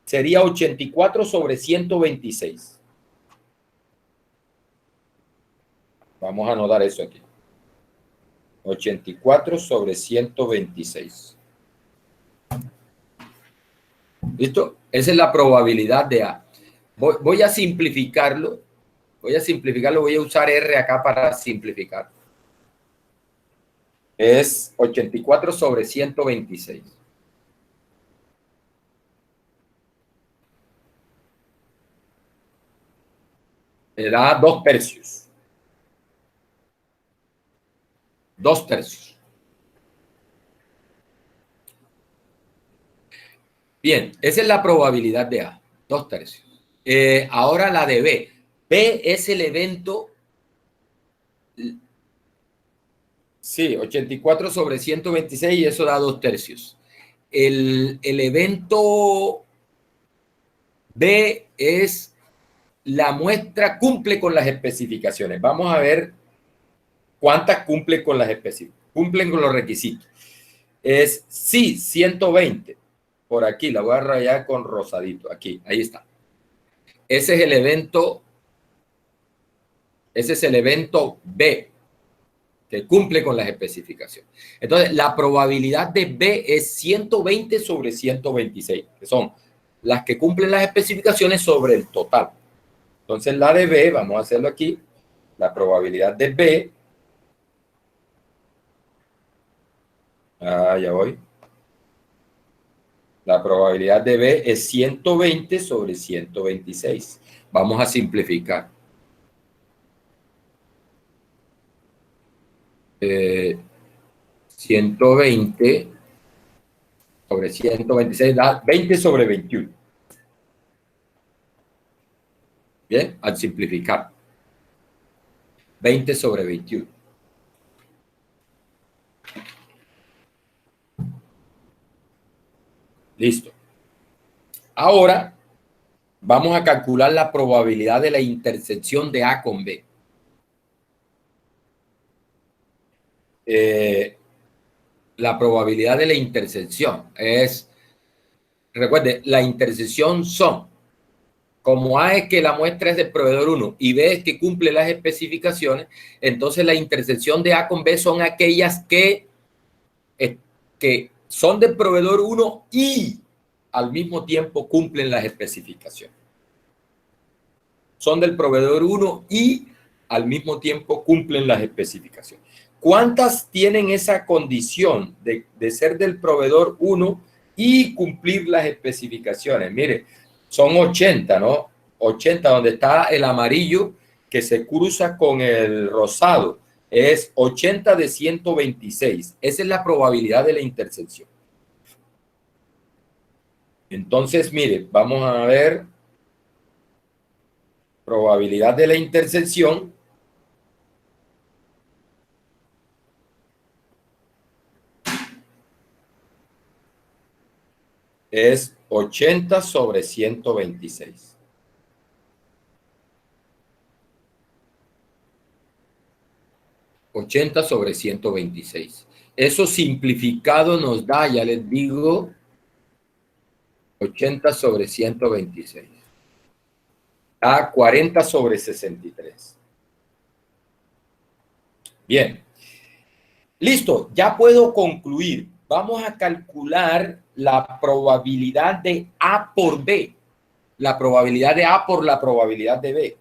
sería 84 sobre 126. Vamos a anotar eso aquí. 84 sobre 126. ¿Listo? Esa es la probabilidad de A. Voy a simplificarlo. Voy a usar R acá para simplificar. Es 84 sobre 126. Le da 2 tercios. 2 tercios. Bien, esa es la probabilidad de A. 2 tercios. Ahora la de B. B es el evento... Sí, 84 sobre 126 y eso da 2 tercios. El evento B es la muestra cumple con las especificaciones. Vamos a ver cuántas cumple con las especificaciones. Cumplen con los requisitos. Es sí, 120. Por aquí, la voy a rayar con rosadito. Aquí, ahí está. Ese es el evento B, que cumple con las especificaciones. Entonces, la probabilidad de B es 120 sobre 126, que son las que cumplen las especificaciones sobre el total. Entonces, la de B, vamos a hacerlo aquí, la probabilidad de B, ya voy. La probabilidad de B es 120 sobre 126. Vamos a simplificar. 120 sobre 126 da 20 sobre 21. Bien, al simplificar. 20 sobre 21. Listo. Ahora vamos a calcular la probabilidad de la intersección de A con B. La probabilidad de la intersección es, recuerde, la intersección son, como A es que la muestra es del proveedor 1 y B es que cumple las especificaciones, entonces la intersección de A con B son aquellas que son del proveedor 1 y al mismo tiempo cumplen las especificaciones. Son del proveedor 1 y al mismo tiempo cumplen las especificaciones. ¿Cuántas tienen esa condición de ser del proveedor 1 y cumplir las especificaciones? Mire, son 80, ¿no? 80, donde está el amarillo que se cruza con el rosado. Es 80 de 126. Esa es la probabilidad de la intersección. Entonces, mire, vamos a ver probabilidad de la intersección. Es 80 sobre 126. $80 sobre 126. Eso simplificado nos da, ya les digo, 80 sobre 126. da 40 sobre 63. Bien. Listo, ya puedo concluir. Vamos a calcular la probabilidad de A por B. La probabilidad de A por la probabilidad de B.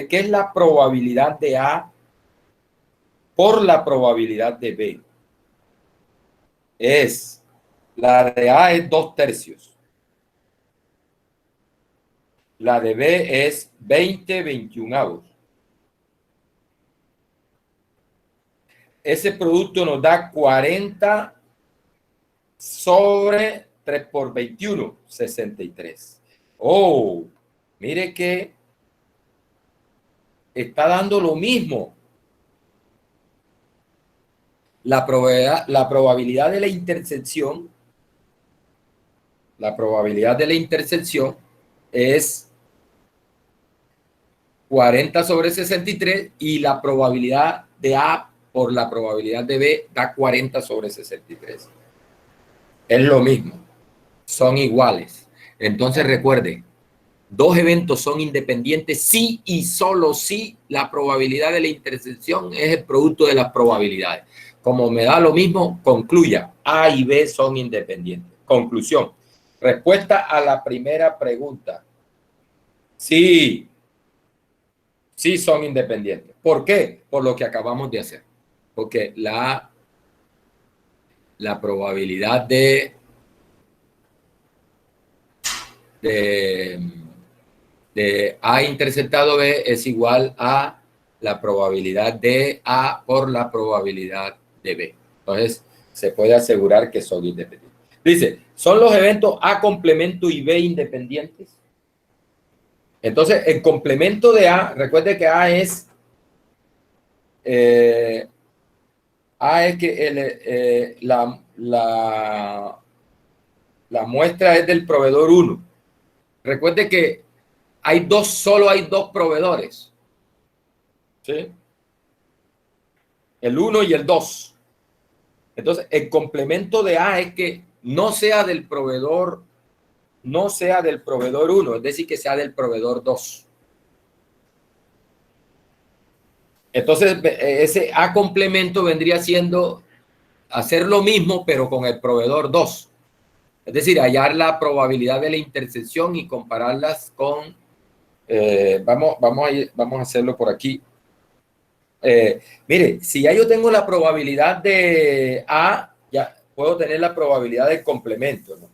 ¿Qué es la probabilidad de A por la probabilidad de B? La de A es 2/3. La de B es 20/21. Ese producto nos da 40 sobre 3 por 21, 63. Oh, mire que está dando lo mismo. La probabilidad de la intersección, es 40 sobre 63 y la probabilidad de A por la probabilidad de B da 40 sobre 63. Es lo mismo, son iguales. Entonces recuerde, dos eventos son independientes si y solo si la probabilidad de la intersección es el producto de las probabilidades. Como me da lo mismo, concluya, A y B son independientes. Conclusión. Respuesta a la primera pregunta. Sí, sí son independientes. ¿Por qué? Por lo que acabamos de hacer. Porque la probabilidad de A interceptado B es igual a la probabilidad de A por la probabilidad de B. Entonces, se puede asegurar que son independientes. Dice, ¿son los eventos A complemento y B independientes? Entonces, el complemento de A, recuerde que A es que la muestra es del proveedor 1. Recuerde que solo hay dos proveedores. ¿Sí? El 1 y el 2. Entonces, el complemento de A es que no sea del proveedor 1, es decir, que sea del proveedor 2. Entonces, ese A complemento vendría siendo hacer lo mismo, pero con el proveedor 2. Es decir, hallar la probabilidad de la intersección y compararlas con... vamos a hacerlo por aquí. Mire, si ya yo tengo la probabilidad de A, ya puedo tener la probabilidad del complemento, ¿no?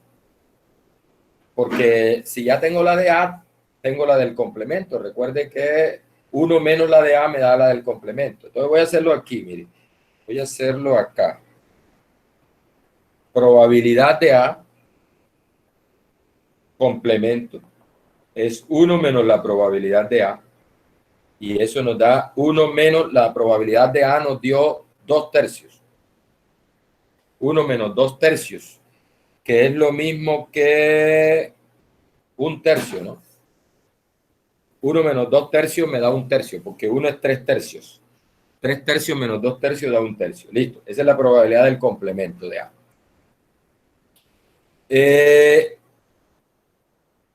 Porque si ya tengo la de A, tengo la del complemento. Recuerde que 1 menos la de A me da la del complemento. Entonces voy a hacerlo aquí, mire. Voy a hacerlo acá. Probabilidad de A, complemento, es 1 menos la probabilidad de A. Y eso nos da 1 menos la probabilidad de A, nos dio 2/3. 1 menos 2/3, que es lo mismo que 1/3, ¿no? 1 menos 2/3 me da 1/3, porque 1 es 3/3. 3/3 menos 2/3 da 1/3. Listo. Esa es la probabilidad del complemento de A.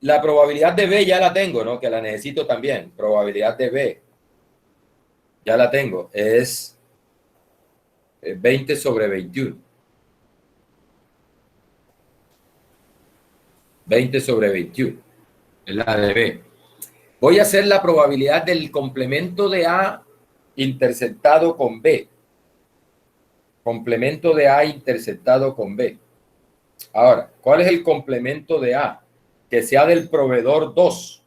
La probabilidad de B ya la tengo, ¿no? Que la necesito también. Probabilidad de B. Ya la tengo. Es 20 sobre 21. 20 sobre 21. Es la de B. Voy a hacer la probabilidad del complemento de A interceptado con B. Complemento de A interceptado con B. Ahora, ¿cuál es el complemento de A? Que sea del proveedor 2.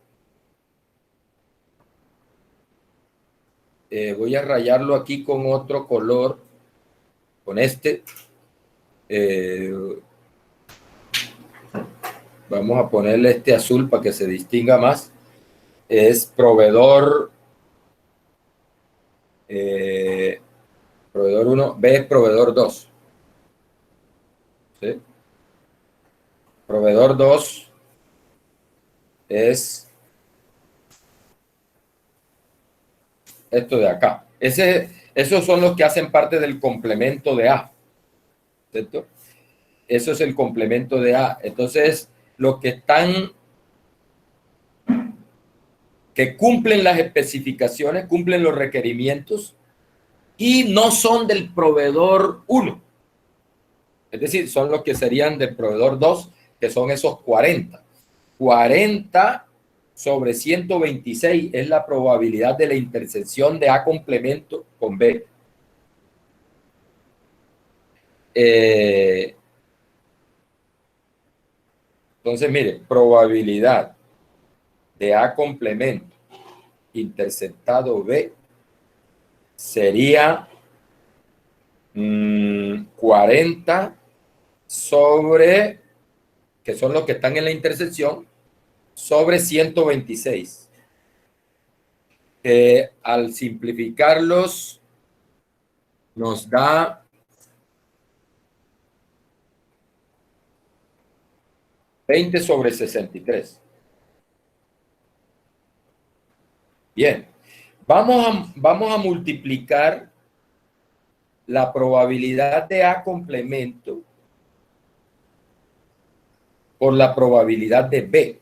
Voy a rayarlo aquí con otro color, con este. Vamos a ponerle este azul para que se distinga más. Es proveedor, proveedor 1, B es proveedor 2. ¿Sí? Proveedor 2 es esto de acá. Esos son los que hacen parte del complemento de A. ¿Cierto? Eso es el complemento de A. Entonces, los que están que cumplen las especificaciones, cumplen los requerimientos y no son del proveedor 1. Es decir, son los que serían del proveedor 2, que son esos 40. 40 sobre 126 es la probabilidad de la intersección de A complemento con B. Entonces, mire, probabilidad de A complemento interceptado B sería 40 sobre, que son los que están en la intersección, sobre 126. Al simplificarlos nos da 20 sobre 63. Bien, vamos a multiplicar la probabilidad de A complemento por la probabilidad de B.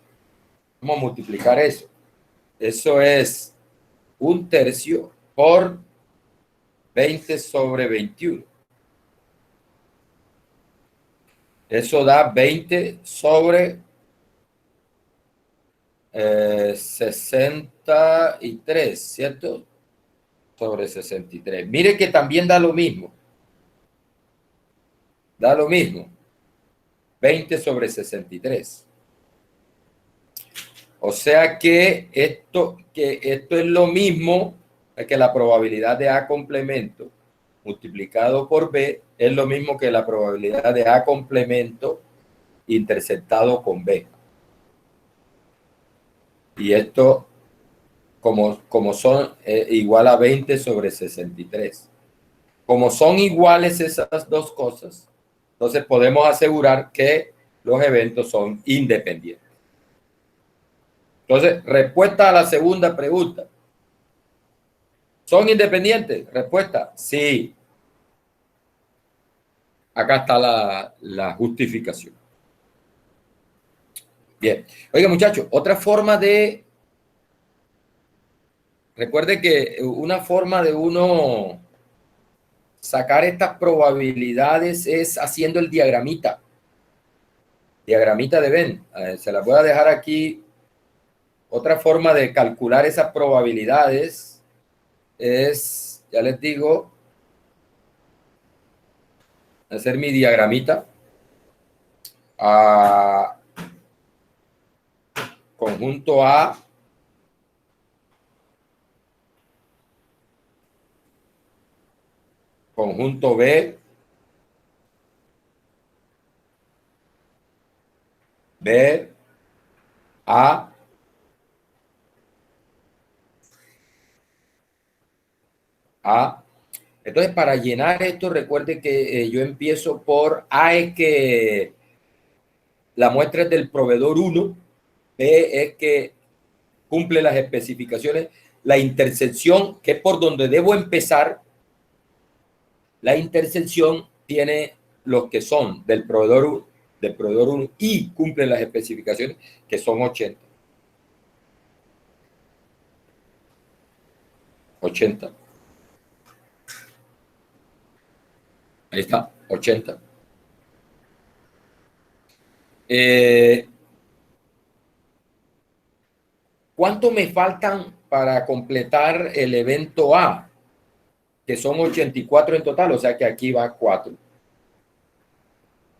Vamos a multiplicar eso. Eso es 1/3 por 20 sobre 21. Eso da 20 sobre 63, ¿cierto? Sobre 63. Mire que también da lo mismo. Da lo mismo. 20 sobre 63. O sea que esto es lo mismo que la probabilidad de A complemento multiplicado por B es lo mismo que la probabilidad de A complemento interceptado con B. Y esto, como son igual a 20 sobre 63. Como son iguales esas dos cosas, entonces podemos asegurar que los eventos son independientes. Entonces, respuesta a la segunda pregunta. ¿Son independientes? Respuesta, sí. Acá está la justificación. Bien. Oiga, muchachos, otra forma de... Recuerde que una forma de uno sacar estas probabilidades es haciendo el diagramita. Diagramita de Venn. Se las voy a dejar aquí. Otra forma de calcular esas probabilidades es, ya les digo, hacer mi diagramita. Conjunto A conjunto B, B, A, A. Entonces, para llenar esto, recuerde que yo empiezo por A, es que la muestra es del proveedor 1, B es que cumple las especificaciones, la intersección, que es por donde debo empezar, la intersección tiene los que son del proveedor 1 y cumplen las especificaciones, que son 80. 80. Ahí está, 80. ¿Cuánto me faltan para completar el evento A? Que son 84 en total, o sea que aquí va 4.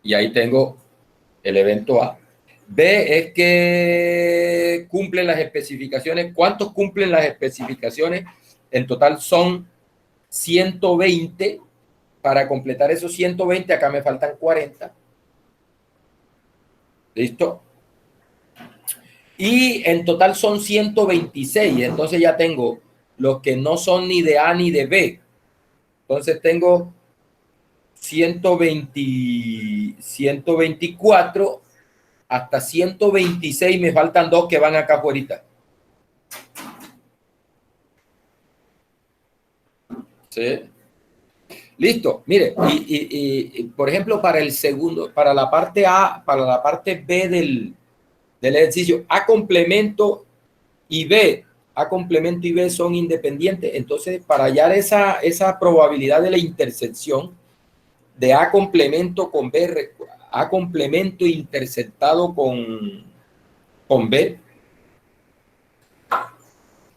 Y ahí tengo el evento A. B es que cumplen las especificaciones. ¿Cuántos cumplen las especificaciones? En total son 120. Para completar esos 120, acá me faltan 40. ¿Listo? Y en total son 126. Entonces ya tengo los que no son ni de A ni de B. Entonces tengo 124 hasta 126. Me faltan 2 que van acá afuera. ¿Sí? Listo. Mire, y por ejemplo, para el segundo, para la parte A, para la parte B del ejercicio, A complemento y B A complemento y B son independientes. Entonces, para hallar esa probabilidad de la intersección de A complemento con B, A complemento interceptado con B,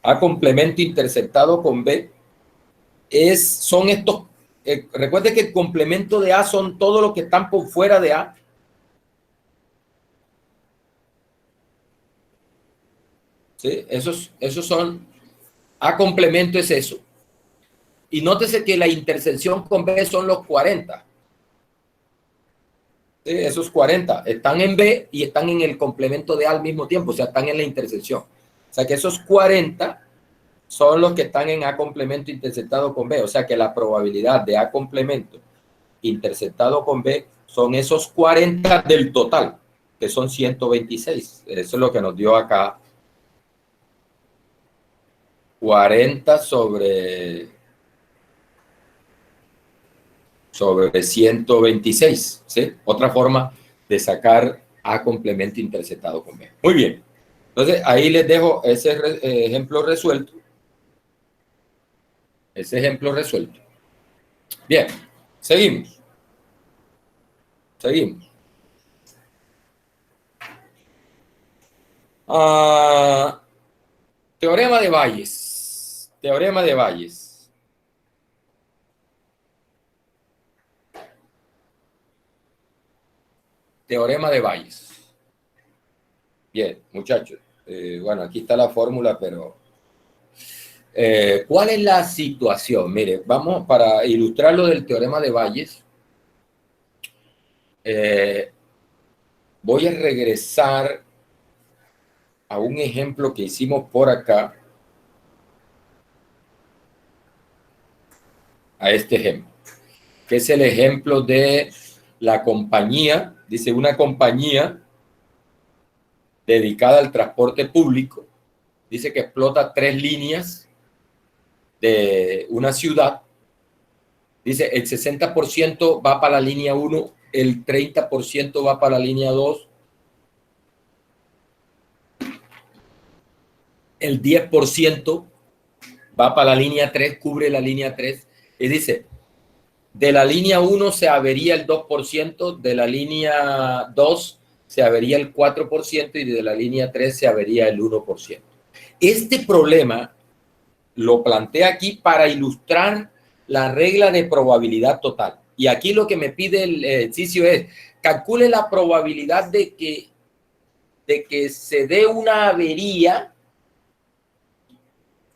A complemento interceptado con B, son estos. Recuerde que el complemento de A son todos los que están por fuera de A. ¿Sí? Esos son, A complemento es eso. Y nótese que la intersección con B son los 40. ¿Sí? Esos 40 están en B y están en el complemento de A al mismo tiempo, o sea, están en la intersección. O sea, que esos 40 son los que están en A complemento interceptado con B. O sea, que la probabilidad de A complemento interceptado con B son esos 40 del total, que son 126. Eso es lo que nos dio acá. 40 sobre 126, ¿sí? Otra forma de sacar A complemento interceptado con B. Muy bien. Entonces, ahí les dejo ese ejemplo resuelto. Ese ejemplo resuelto. Bien, seguimos. Seguimos. Teorema de Bayes. Teorema de Bayes. Teorema de Bayes. Bien, muchachos. Bueno, aquí está la fórmula, pero ¿cuál es la situación? Mire, vamos para ilustrar lo del teorema de Bayes. Voy a regresar a un ejemplo que hicimos por acá. A este ejemplo, que es el ejemplo de la compañía. Dice, una compañía dedicada al transporte público. Dice que explota 3 líneas de una ciudad. Dice, el 60% va para la línea 1, el 30% va para la línea 2, el 10% va para la línea 3, cubre la línea 3. Y dice, de la línea 1 se avería el 2%, de la línea 2 se avería el 4% y de la línea 3 se avería el 1%. Este problema lo plantea aquí para ilustrar la regla de probabilidad total. Y aquí lo que me pide el ejercicio es, calcule la probabilidad de que se dé una avería,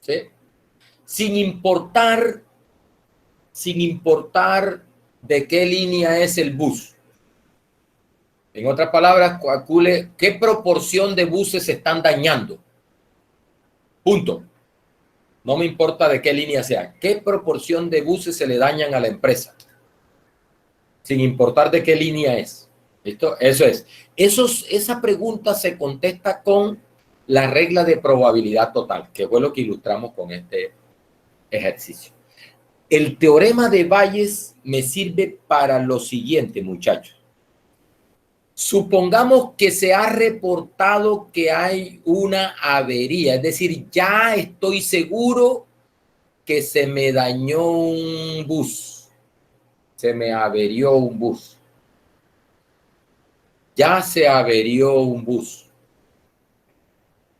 ¿sí? sin importar de qué línea es el bus. En otras palabras, calcule qué proporción de buses se están dañando. Punto. No me importa de qué línea sea. ¿Qué proporción de buses se le dañan a la empresa? Sin importar de qué línea es. ¿Listo? Eso es. Esa pregunta se contesta con la regla de probabilidad total, que fue lo que ilustramos con este ejercicio. El teorema de Bayes me sirve para lo siguiente, muchachos. Supongamos que se ha reportado que hay una avería, es decir, ya estoy seguro que se me dañó un bus, se me averió un bus. Ya se averió un bus.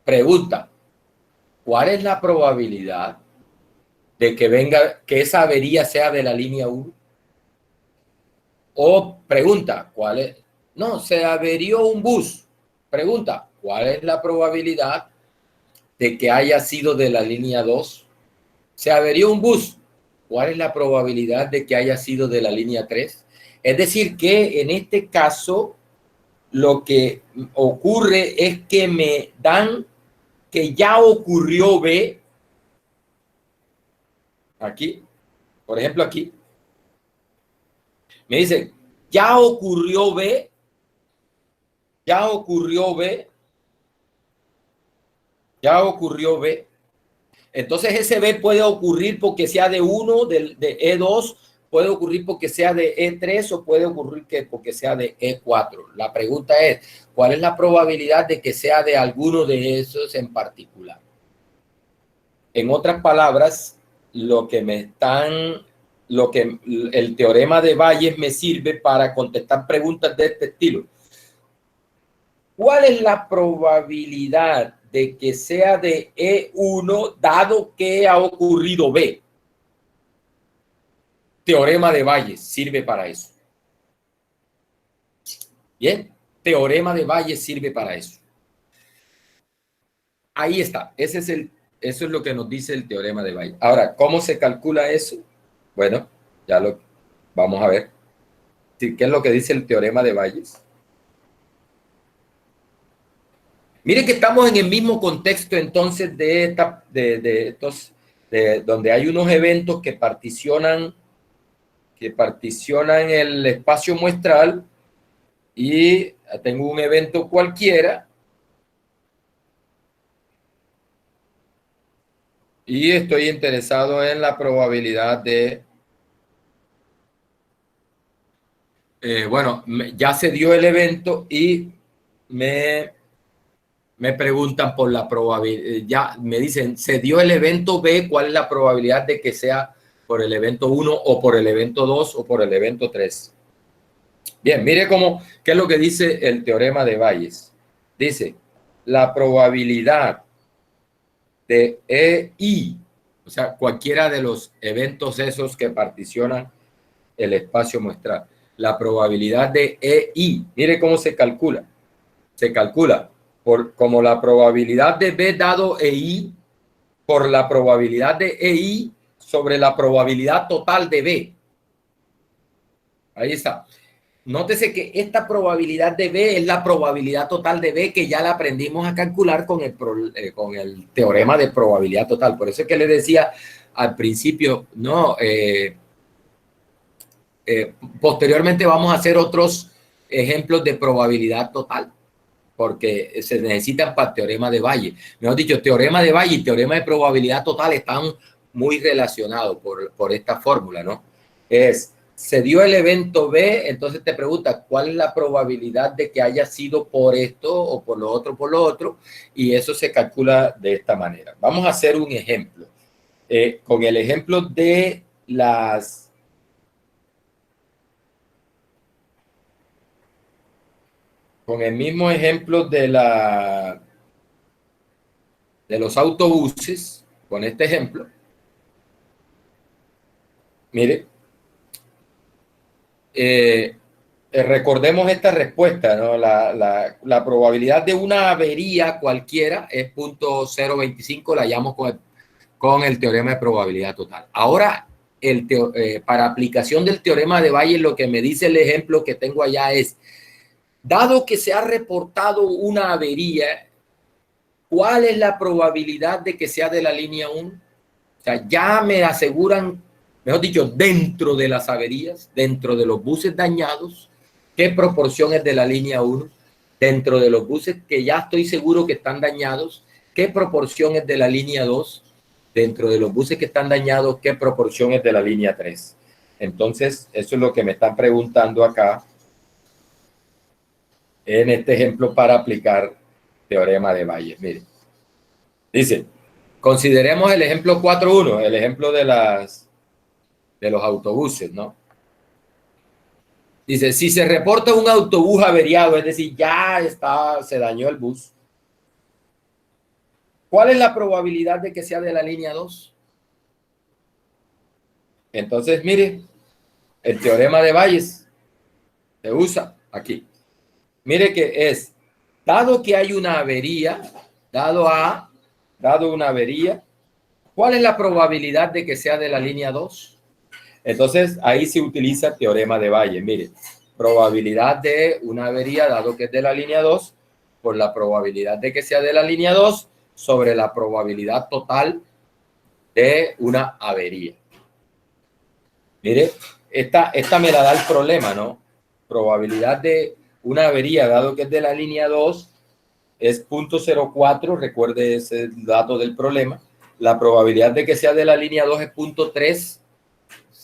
Pregunta, ¿cuál es la probabilidad de que esa avería sea de la línea 1? O pregunta, ¿cuál es? No, se averió un bus. Pregunta, ¿cuál es la probabilidad de que haya sido de la línea 2? Se averió un bus. ¿Cuál es la probabilidad de que haya sido de la línea 3? Es decir, que en este caso lo que ocurre es que me dan que ya ocurrió B. Aquí, por ejemplo, aquí. Me dicen, ya ocurrió B. Ya ocurrió B. Ya ocurrió B. Entonces ese B puede ocurrir porque sea de 1, de E2, puede ocurrir porque sea de E3 o puede ocurrir porque sea de E4. La pregunta es, ¿cuál es la probabilidad de que sea de alguno de esos en particular? en otras palabras, el teorema de Bayes me sirve para contestar preguntas de este estilo. ¿Cuál es la probabilidad de que sea de E1 dado que ha ocurrido B? Teorema de Bayes sirve para eso. Bien, teorema de Bayes sirve para eso. Ahí está, eso es lo que nos dice el teorema de Bayes. Ahora, ¿cómo se calcula eso? Bueno, ya lo vamos a ver. ¿Qué es lo que dice el teorema de Bayes? Miren que estamos en el mismo contexto entonces donde hay unos eventos que particionan el espacio muestral, y tengo un evento cualquiera y estoy interesado en la probabilidad de bueno, ya se dio el evento y me preguntan por la probabilidad, ya me dicen, se dio el evento B, ¿cuál es la probabilidad de que sea por el evento 1 o por el evento 2 o por el evento 3? Bien, mire qué es lo que dice el teorema de Bayes. Dice, la probabilidad de EI, o sea, cualquiera de los eventos esos que particionan el espacio muestral, la probabilidad de EI, mire cómo se calcula. Se calcula como la probabilidad de B dado EI por la probabilidad de EI sobre la probabilidad total de B. Ahí está. Nótese que esta probabilidad de B es la probabilidad total de B, que ya la aprendimos a calcular con el teorema de probabilidad total. Por eso es que le decía al principio, no, posteriormente vamos a hacer otros ejemplos de probabilidad total, porque se necesitan para el teorema de Bayes. Mejor dicho, teorema de Bayes y teorema de probabilidad total están muy relacionados por esta fórmula, ¿no? Se dio el evento B, entonces te pregunta cuál es la probabilidad de que haya sido por esto o por lo otro, y eso se calcula de esta manera. Vamos a hacer un ejemplo. Con el ejemplo de con el mismo ejemplo de los autobuses, con este ejemplo, mire, recordemos esta respuesta, ¿no? La probabilidad de una avería cualquiera es 0.025, la hallamos con el teorema de probabilidad total. Ahora, para aplicación del teorema de Bayes, lo que me dice el ejemplo que tengo allá es, dado que se ha reportado una avería, ¿cuál es la probabilidad de que sea de la línea 1? O sea, ya me aseguran, mejor dicho, dentro de las averías, dentro de los buses dañados, ¿qué proporción es de la línea 1? Dentro de los buses que ya estoy seguro que están dañados, ¿qué proporción es de la línea 2? Dentro de los buses que están dañados, ¿qué proporción es de la línea 3? Entonces, eso es lo que me están preguntando acá en este ejemplo para aplicar teorema de Bayes. Miren, dice, consideremos el ejemplo 4.1, el ejemplo de los autobuses, ¿no? Dice, si se reporta un autobús averiado, es decir, se dañó el bus, ¿cuál es la probabilidad de que sea de la línea 2? Entonces, mire, el teorema de Bayes se usa aquí. Mire que es, dado que hay una avería, dado una avería, ¿cuál es la probabilidad de que sea de la línea 2? Entonces, ahí se utiliza el teorema de Bayes. Mire, probabilidad de una avería, dado que es de la línea 2, por la probabilidad de que sea de la línea 2 sobre la probabilidad total de una avería. Mire, esta me la da el problema, ¿no? Probabilidad de una avería, dado que es de la línea 2, es 0.04, recuerde ese dato del problema. La probabilidad de que sea de la línea 2 es 0.3,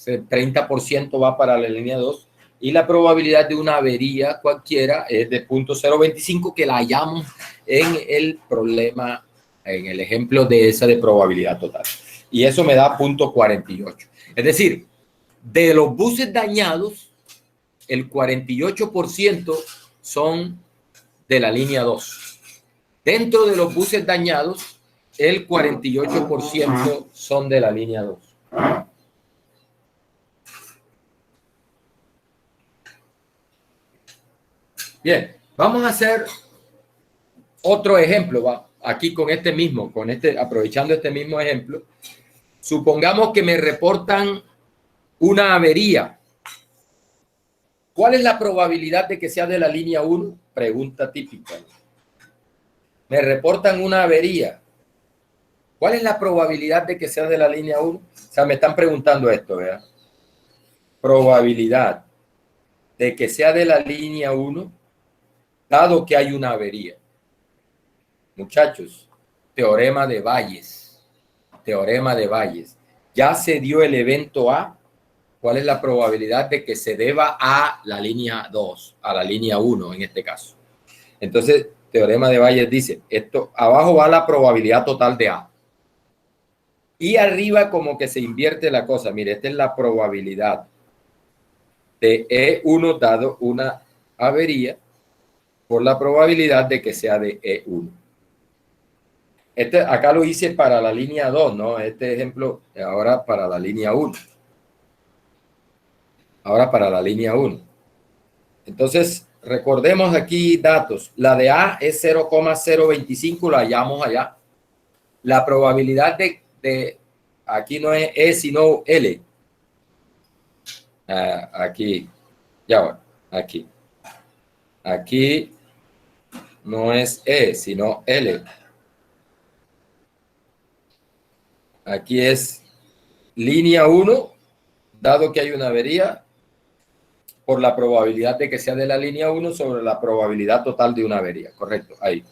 30% va para la línea 2, y la probabilidad de una avería cualquiera es de 0.025, que la hallamos en el problema en el ejemplo de esa de probabilidad total. Y eso me da 0.48. Es decir, de los buses dañados, el 48% son de la línea 2. Dentro de los buses dañados, el 48% son de la línea 2. Bien, vamos a hacer otro ejemplo, ¿va? Aquí con este mismo, aprovechando este mismo ejemplo. Supongamos que me reportan una avería. ¿Cuál es la probabilidad de que sea de la línea 1? Pregunta típica. Me reportan una avería. ¿Cuál es la probabilidad de que sea de la línea 1? O sea, me están preguntando esto, ¿verdad? Probabilidad de que sea de la línea 1, dado que hay una avería. Muchachos, teorema de Bayes. Teorema de Bayes. Ya se dio el evento A. ¿Cuál es la probabilidad de que se deba a la línea 2, a la línea 1 en este caso? Entonces, teorema de Bayes dice, esto, abajo va la probabilidad total de A. Y arriba como que se invierte la cosa. Mire, esta es la probabilidad de E1 dado una avería por la probabilidad de que sea de E1. Acá lo hice para la línea 2, ¿no? Este ejemplo ahora para la línea 1. Ahora para la línea 1. Entonces, recordemos aquí datos. La de A es 0,025, la hallamos allá. La probabilidad de aquí no es E, sino L. Aquí, ya bueno, aquí. Aquí no es E, sino L. Aquí es línea 1, dado que hay una avería, por la probabilidad de que sea de la línea 1 sobre la probabilidad total de una avería. Correcto, ahí.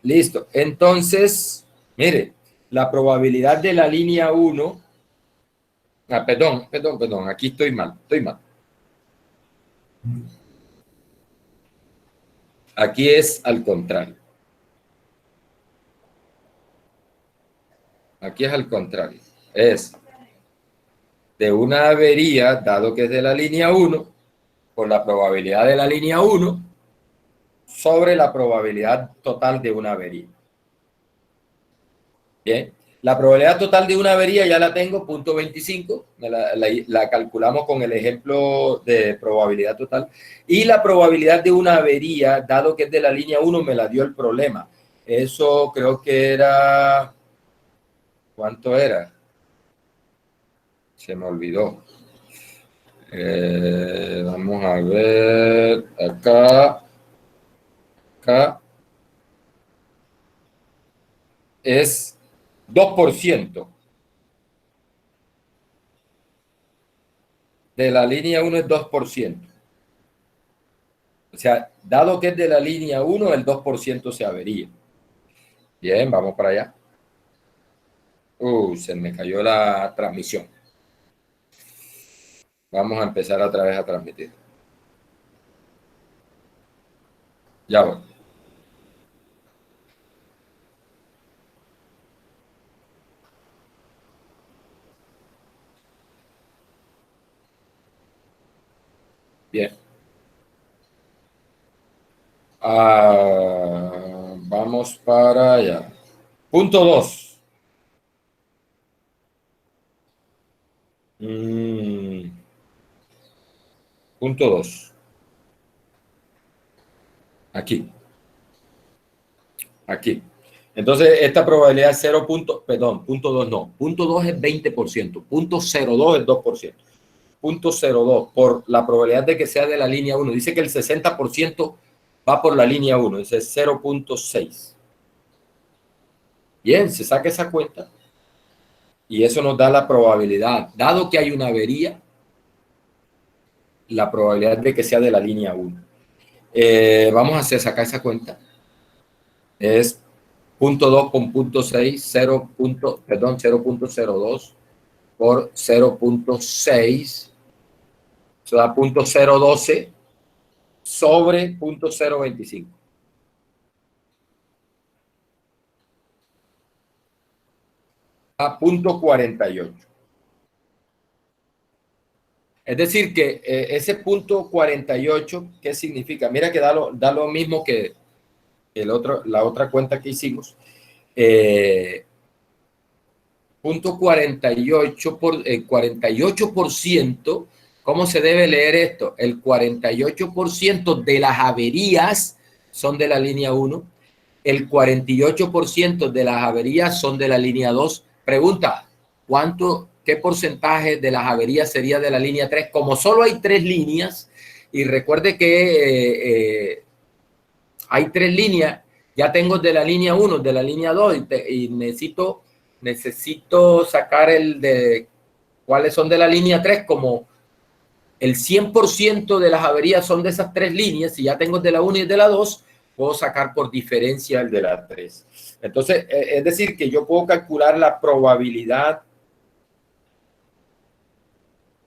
Listo. Entonces, mire, la probabilidad de la línea 1, perdón, aquí estoy mal. Aquí es al contrario. Aquí es al contrario. Es de una avería, dado que es de la línea 1, por la probabilidad de la línea 1, sobre la probabilidad total de una avería. Bien, la probabilidad total de una avería ya la tengo, 0.25, la calculamos con el ejemplo de probabilidad total. Y la probabilidad de una avería, dado que es de la línea 1, me la dio el problema. Eso creo que era... ¿Cuánto era? Se me olvidó. Vamos a ver acá. Acá es 2%. De la línea 1 es 2%. O sea, dado que es de la línea 1, el 2% se avería. Bien, vamos para allá. Se me cayó la transmisión. Vamos a empezar otra vez a transmitir. Ya voy. Bien. Vamos para allá. Punto 2. Punto 2. Aquí. Aquí. Entonces, esta probabilidad es 0. Perdón, punto 2 no. Punto 2 es 20%. Punto 02 es 2%. Punto 02 por la probabilidad de que sea de la línea 1. Dice que el 60% va por la línea 1. Ese es 0.6. Bien, se saca esa cuenta y eso nos da la probabilidad, dado que hay una avería, la probabilidad de que sea de la línea 1. Vamos a hacer sacar esa cuenta. Es 0.2 con 0.6, 0.02 por 0.6. Eso da 0.012 sobre 0.025. a 0.48. Es decir, que ese punto 48, ¿qué significa? Mira que da lo mismo que la otra cuenta que hicimos. Punto 48 por 48%. ¿Cómo se debe leer esto? El 48% de las averías son de la línea 1. El 48% de las averías son de la línea 2. Pregunta, ¿qué porcentaje de las averías sería de la línea 3? Como solo hay 3 líneas, y recuerde que hay 3 líneas, ya tengo de la línea 1, de la línea 2, y necesito sacar el de cuáles son de la línea 3, como el 100% de las averías son de esas 3 líneas, y ya tengo de la 1 y de la 2, puedo sacar por diferencia el de la 3. Entonces, es decir, que yo puedo calcular la probabilidad.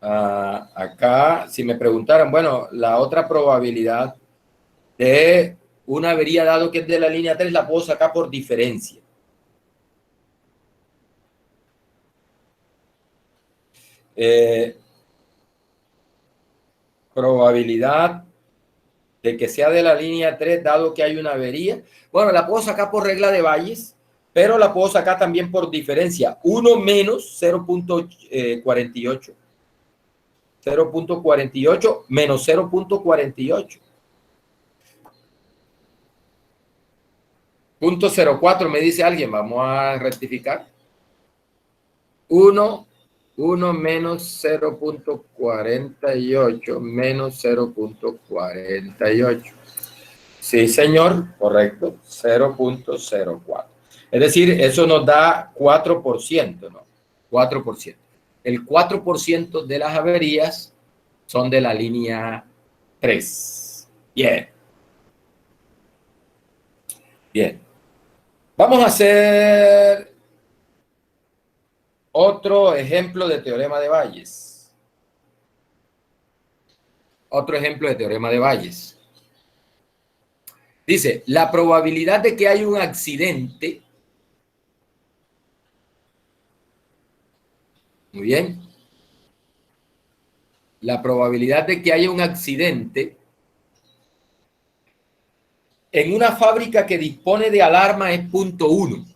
Acá, si me preguntaran, bueno, la otra probabilidad de una avería dado que es de la línea 3, la puedo sacar por diferencia. Probabilidad de que sea de la línea 3 dado que hay una avería. Bueno, la puedo sacar por regla de Bayes, pero la puedo sacar también por diferencia. 1 menos 0.48. 0.48 menos 0.48. 0.04 me dice alguien. Vamos a rectificar. 1 menos 0.48 menos 0.48. Sí, señor, correcto, 0.04. Es decir, eso nos da 4%, ¿no? 4%. El 4% de las averías son de la línea 3. Bien. Bien. Vamos a hacer otro ejemplo de teorema de Bayes. Otro ejemplo de teorema de Bayes. Dice, la probabilidad de que haya un accidente. Muy bien. La probabilidad de que haya un accidente en una fábrica que dispone de alarma es 0.1.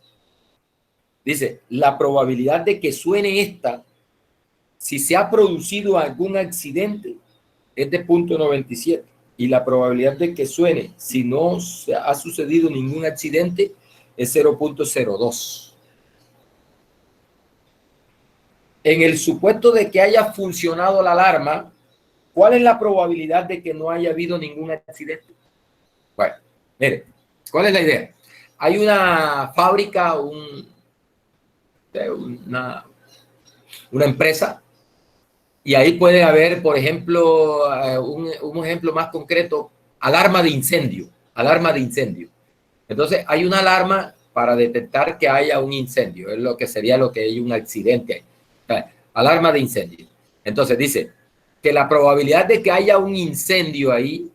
Dice, la probabilidad de que suene esta, si se ha producido algún accidente, es de 0.97. Y la probabilidad de que suene, si no se ha sucedido ningún accidente, es 0.02. En el supuesto de que haya funcionado la alarma, ¿cuál es la probabilidad de que no haya habido ningún accidente? Bueno, mire, ¿cuál es la idea? Hay una fábrica, una empresa, y ahí puede haber, por ejemplo, un ejemplo más concreto, alarma de incendio. Alarma de incendio. Entonces, hay una alarma para detectar que haya un incendio, es lo que sería lo que hay un accidente. Alarma de incendio. Entonces, dice que la probabilidad de que haya un incendio ahí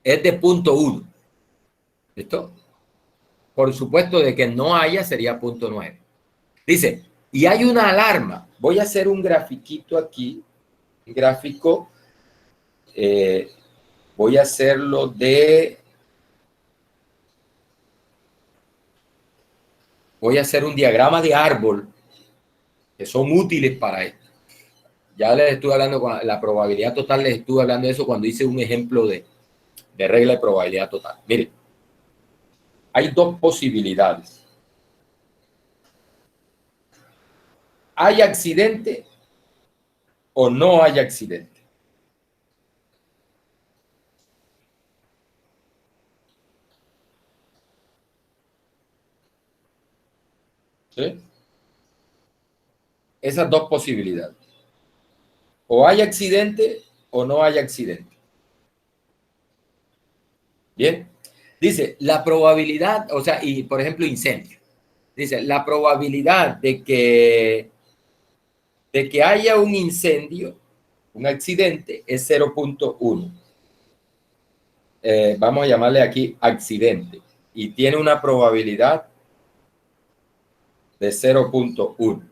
es de 0.1. ¿Listo? Por supuesto, de que no haya sería 0.9. Dice, y hay una alarma. Voy a hacer un grafiquito aquí. Un gráfico. Voy a hacerlo de... Voy a hacer un diagrama de árbol que son útiles para esto. Ya les estuve hablando con la probabilidad total, les estuve hablando de eso cuando hice un ejemplo de regla de probabilidad total. Miren, hay dos posibilidades. ¿Hay accidente o no hay accidente? ¿Sí? Esas dos posibilidades. O hay accidente o no hay accidente. Bien. Dice, la probabilidad, o sea, y por ejemplo, incendio. Dice, la probabilidad de que haya un incendio, un accidente, es 0.1. Vamos a llamarle aquí accidente. Y tiene una probabilidad de 0.1.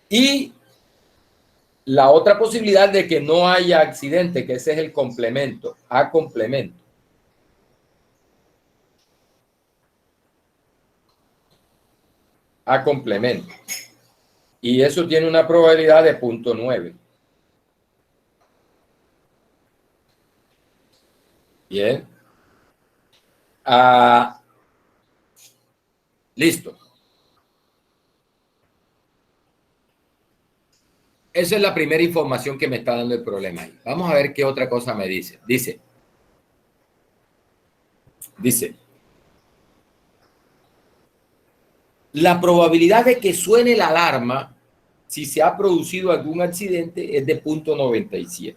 Y la otra posibilidad de que no haya accidente, que ese es el complemento, A complemento. A complemento. Y eso tiene una probabilidad de 0.9. Bien. Listo. Esa es la primera información que me está dando el problema ahí. Vamos a ver qué otra cosa me dice. Dice, la probabilidad de que suene la alarma si se ha producido algún accidente es de 0.97.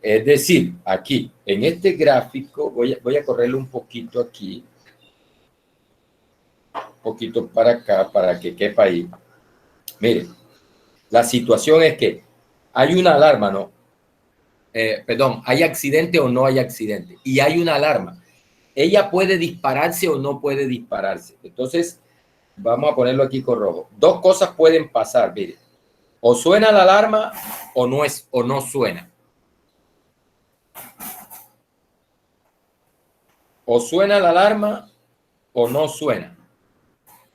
Es decir, aquí, en este gráfico, voy a correrlo un poquito aquí, un poquito para acá, para que quepa ahí. Mire, la situación es que hay una alarma, ¿no? Perdón, hay accidente o no hay accidente. Y hay una alarma. Ella puede dispararse o no puede dispararse. Entonces, vamos a ponerlo aquí con rojo. Dos cosas pueden pasar, mire. O suena la alarma o no suena. O suena la alarma o no suena.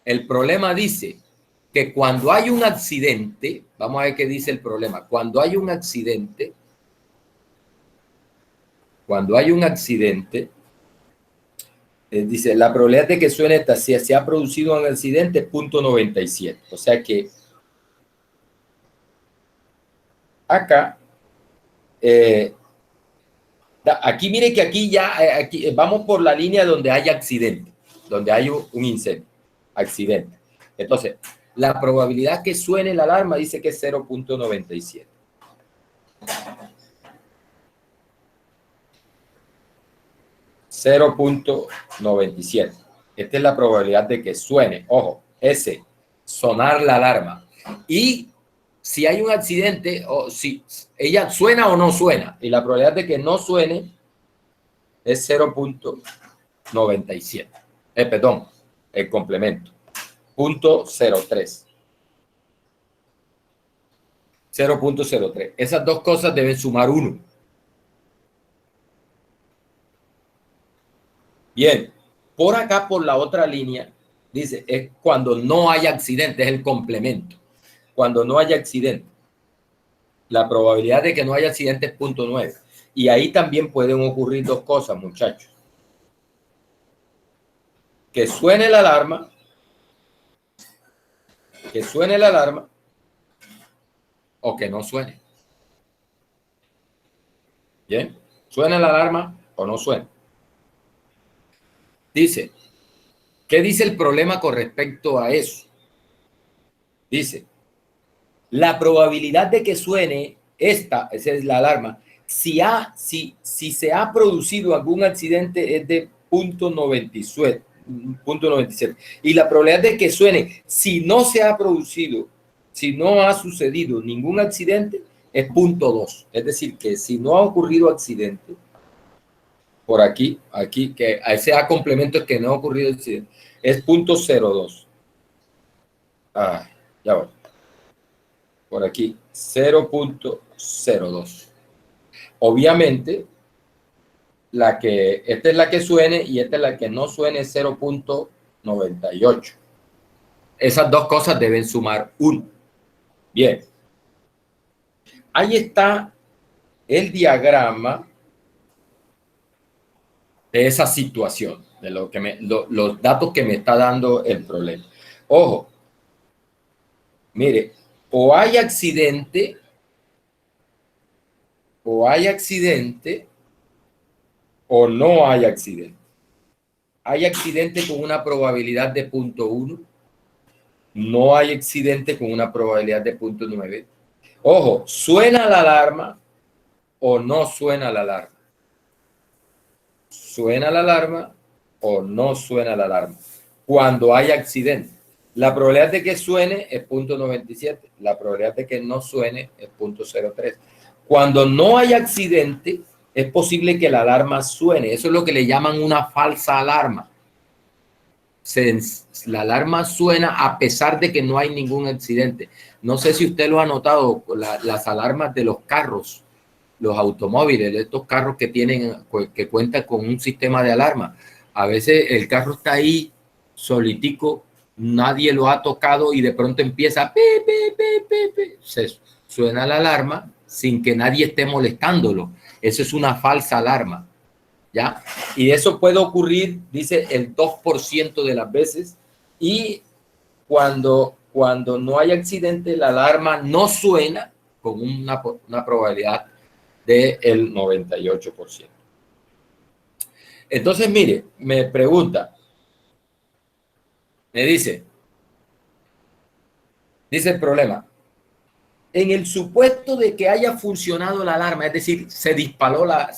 El problema dice que cuando hay un accidente, vamos a ver qué dice el problema. Cuando hay un accidente, dice, la probabilidad de que suene esta, si se ha producido un accidente, es 0.97. O sea que acá, aquí mire que aquí ya, aquí, vamos por la línea donde hay accidente, donde hay un incendio, accidente. Entonces, la probabilidad que suene la alarma dice que es 0.97. .97. Esta es la probabilidad de que suene. Ojo, ese, sonar la alarma. Y si hay un accidente, o si ella suena o no suena, y la probabilidad de que no suene es 0.97. Perdón, el complemento. 0.03. 0.03. Esas dos cosas deben sumar 1. Bien, por acá, por la otra línea, dice, es cuando no hay accidente, es el complemento. Cuando no haya accidente. La probabilidad de que no haya accidente es 0.9. Y ahí también pueden ocurrir dos cosas, muchachos. Que suene la alarma, o que no suene. Bien, suena la alarma o no suena. Dice, ¿qué dice el problema con respecto a eso? Dice, la probabilidad de que suene esa es la alarma, si se ha producido algún accidente es de 0.97. Y la probabilidad de que suene, si no se ha producido, si no ha sucedido ningún accidente, es 0.2. Es decir, que si no ha ocurrido accidente, por aquí, que ese A complemento es que no ha ocurrido accidente, es 0.02. Ya voy. Por aquí, 0.02. Obviamente, esta es la que suene y esta es la que no suene, 0.98. Esas dos cosas deben sumar 1. Bien. Ahí está el diagrama de esa situación, de los datos que me está dando el problema. Ojo, mire, o hay accidente, o no hay accidente. Hay accidente con una probabilidad de 0.1. No hay accidente con una probabilidad de 0.9. Ojo, ¿suena la alarma o no suena la alarma? ¿Suena la alarma o no suena la alarma? Cuando hay accidente. La probabilidad de que suene es 0.97. La probabilidad de que no suene es 0.03. Cuando no hay accidente, es posible que la alarma suene. Eso es lo que le llaman una falsa alarma. la alarma suena a pesar de que no hay ningún accidente. No sé si usted lo ha notado, las alarmas de los carros, los automóviles, estos carros que que cuentan con un sistema de alarma. A veces el carro está ahí solitico, nadie lo ha tocado y de pronto empieza se suena la alarma sin que nadie esté molestándolo. Eso es una falsa alarma, ¿ya? Y eso puede ocurrir, dice, el 2% de las veces, y cuando no hay accidente, la alarma no suena con una probabilidad del 98%. Entonces, mire, me pregunta, me dice el problema, en el supuesto de que haya funcionado la alarma, es decir, se disparó la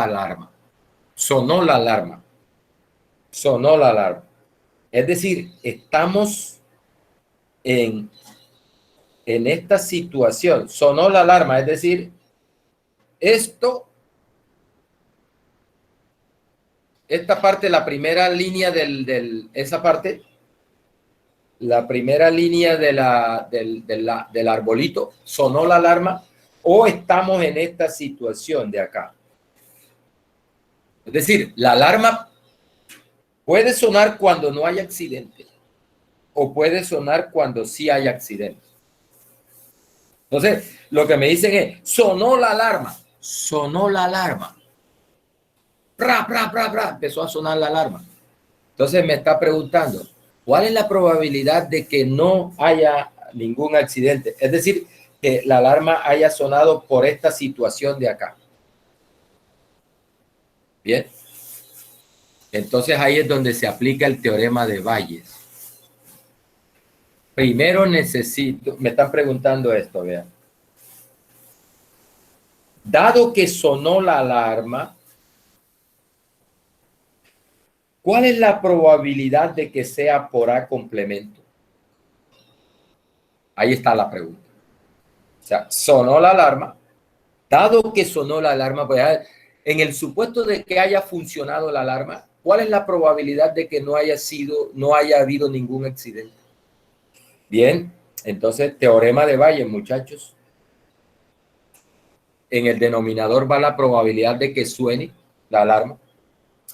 alarma, sonó la alarma, es decir, estamos en esta situación, sonó la alarma, es decir, esta parte, la primera línea esa parte, la primera línea del arbolito, sonó la alarma, o estamos en esta situación de acá. Es decir, la alarma puede sonar cuando no hay accidente, o puede sonar cuando sí hay accidente. Entonces, lo que me dicen es, sonó la alarma. Empezó a sonar la alarma. Entonces me está preguntando, ¿cuál es la probabilidad de que no haya ningún accidente? Es decir, que la alarma haya sonado por esta situación de acá. Bien. Entonces ahí es donde se aplica el teorema de Bayes. Primero necesito, me están preguntando esto, vean. Dado que sonó la alarma, ¿cuál es la probabilidad de que sea por A complemento? Ahí está la pregunta. O sea, sonó la alarma. Dado que sonó la alarma, pues en el supuesto de que haya funcionado la alarma, ¿cuál es la probabilidad de que no haya habido ningún accidente? Bien, entonces, teorema de Bayes, muchachos. En el denominador va la probabilidad de que suene la alarma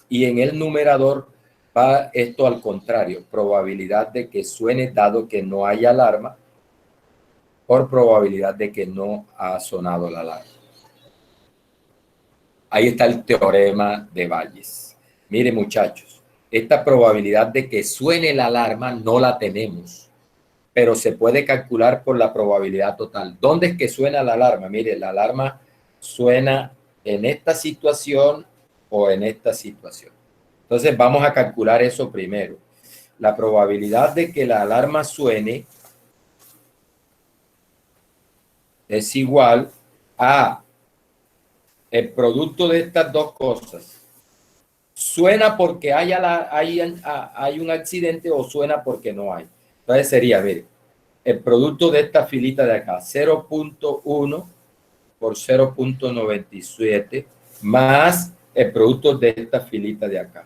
y en el numerador va esto al contrario, probabilidad de que suene dado que no hay alarma por probabilidad de que no ha sonado la alarma. Ahí está el teorema de Bayes. Mire, muchachos, esta probabilidad de que suene la alarma no la tenemos, pero se puede calcular por la probabilidad total. ¿Dónde es que suena la alarma? Mire, la alarma suena en esta situación o en esta situación. Entonces vamos a calcular eso primero. La probabilidad de que la alarma suene es igual a el producto de estas dos cosas. ¿Suena porque hay un accidente o suena porque no hay? Entonces sería, mire, el producto de esta filita de acá, 0.1 por 0.97 más el producto de esta filita de acá,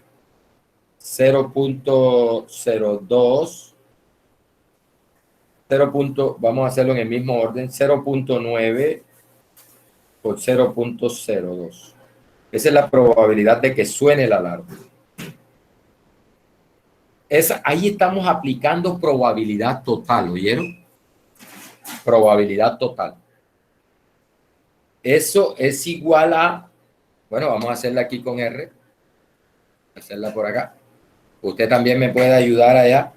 0.02, vamos a hacerlo en el mismo orden, 0.9 por 0.02. Esa es la probabilidad de que suene la alarma. Ahí estamos aplicando probabilidad total, ¿oyeron? Probabilidad total. Eso es igual a, bueno, vamos a hacerla aquí con R, hacerla por acá. Usted también me puede ayudar allá.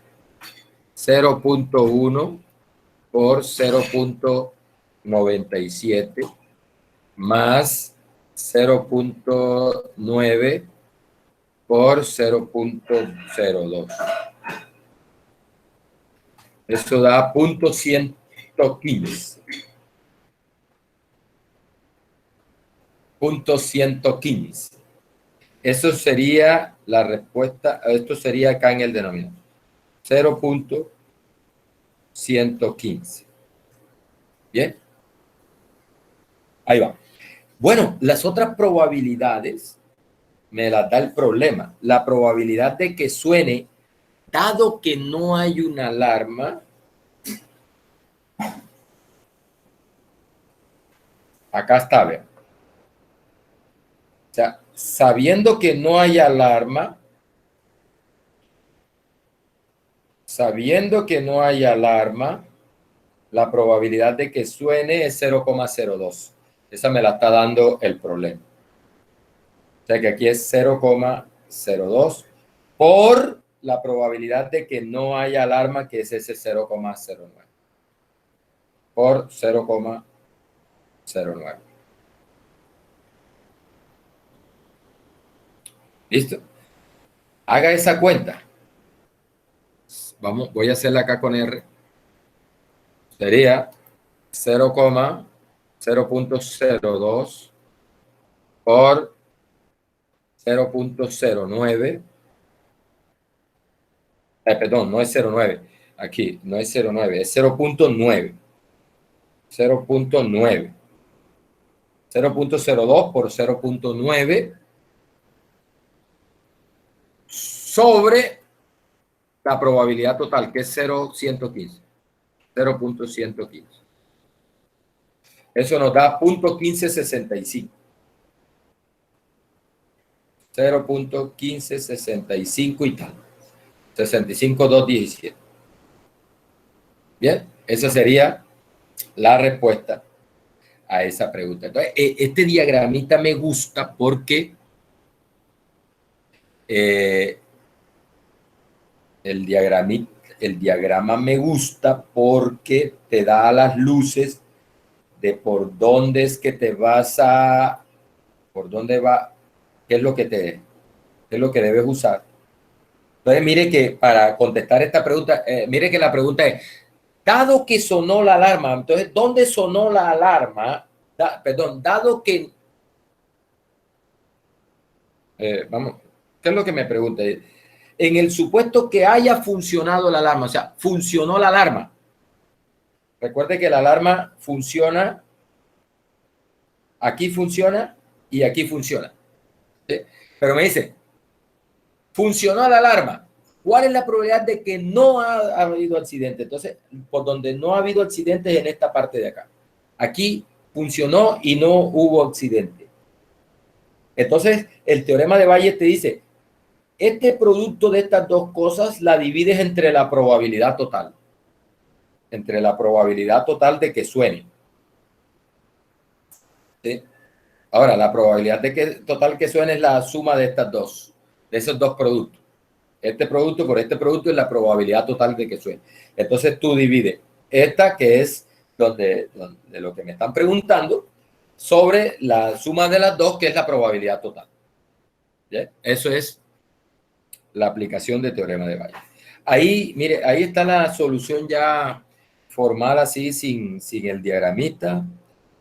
0.1 por 0.97 más 0.9 por 0.02. Eso da 0.115. 0.115. Eso sería la respuesta. Esto sería acá en el denominador. 0.115. Bien. Ahí va. Bueno, las otras probabilidades me las da el problema. La probabilidad de que suene, dado que no hay una alarma, acá está, vean. O sea, sabiendo que no hay alarma, la probabilidad de que suene es 0,02. Esa me la está dando el problema. O sea que aquí es 0,02 por la probabilidad de que no haya alarma, que es ese 0,09. Por 0,09. ¿Listo? Haga esa cuenta. Vamos, voy a hacerla acá con R. Sería 0,0.02 por 0,09. Perdón, no es 0,9. Aquí no es 0,9, es 0,9. 0,9. 0,02 por 0,9 sobre la probabilidad total, que es 0,115. 0,115. Eso nos da 0.1565. 0.1565 y tal. 65,217. Bien, esa sería la respuesta a esa pregunta. Entonces, este diagramita me gusta porque el diagrama me gusta porque te da las luces de por dónde es que te vas a, por dónde va, qué es lo que debes usar. Entonces, mire que para contestar esta pregunta, mire que la pregunta es, dado que sonó la alarma, entonces, ¿dónde sonó la alarma? Dado que, vamos, ¿qué es lo que me pregunta? En el supuesto que haya funcionado la alarma, o sea, funcionó la alarma. Recuerde que la alarma funciona, aquí funciona y aquí funciona. ¿Sí? Pero me dice, funcionó la alarma. ¿Cuál es la probabilidad de que no ha habido accidente? Entonces, por donde no ha habido accidentes en esta parte de acá. Aquí funcionó y no hubo accidente. Entonces, el teorema de Bayes te dice, este producto de estas dos cosas la divides entre la probabilidad total. Entre la probabilidad total de que suene. ¿Sí? Ahora, la probabilidad de que total que suene es la suma de estas dos, de esos dos productos. Este producto por este producto es la probabilidad total de que suene. Entonces tú divides esta, que es de lo que me están preguntando, sobre la suma de las dos, que es la probabilidad total. ¿Sí? Eso es la aplicación de teorema de Bayes. Ahí, mire, ahí está la solución ya formal así, sin el diagramita.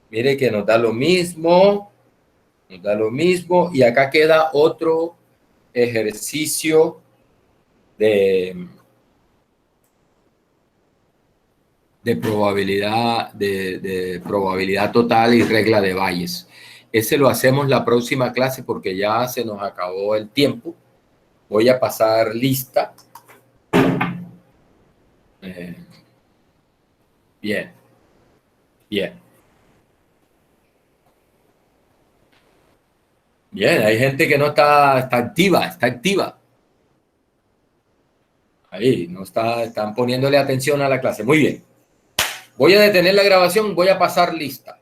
Mire que nos da lo mismo. Nos da lo mismo. Y acá queda otro ejercicio de probabilidad, de probabilidad total y regla de Bayes. Ese lo hacemos la próxima clase porque ya se nos acabó el tiempo. Voy a pasar lista. Bien. Bien. Bien, hay gente que no está activa, está activa. Ahí, no están poniéndole atención a la clase. Muy bien. Voy a detener la grabación, voy a pasar lista.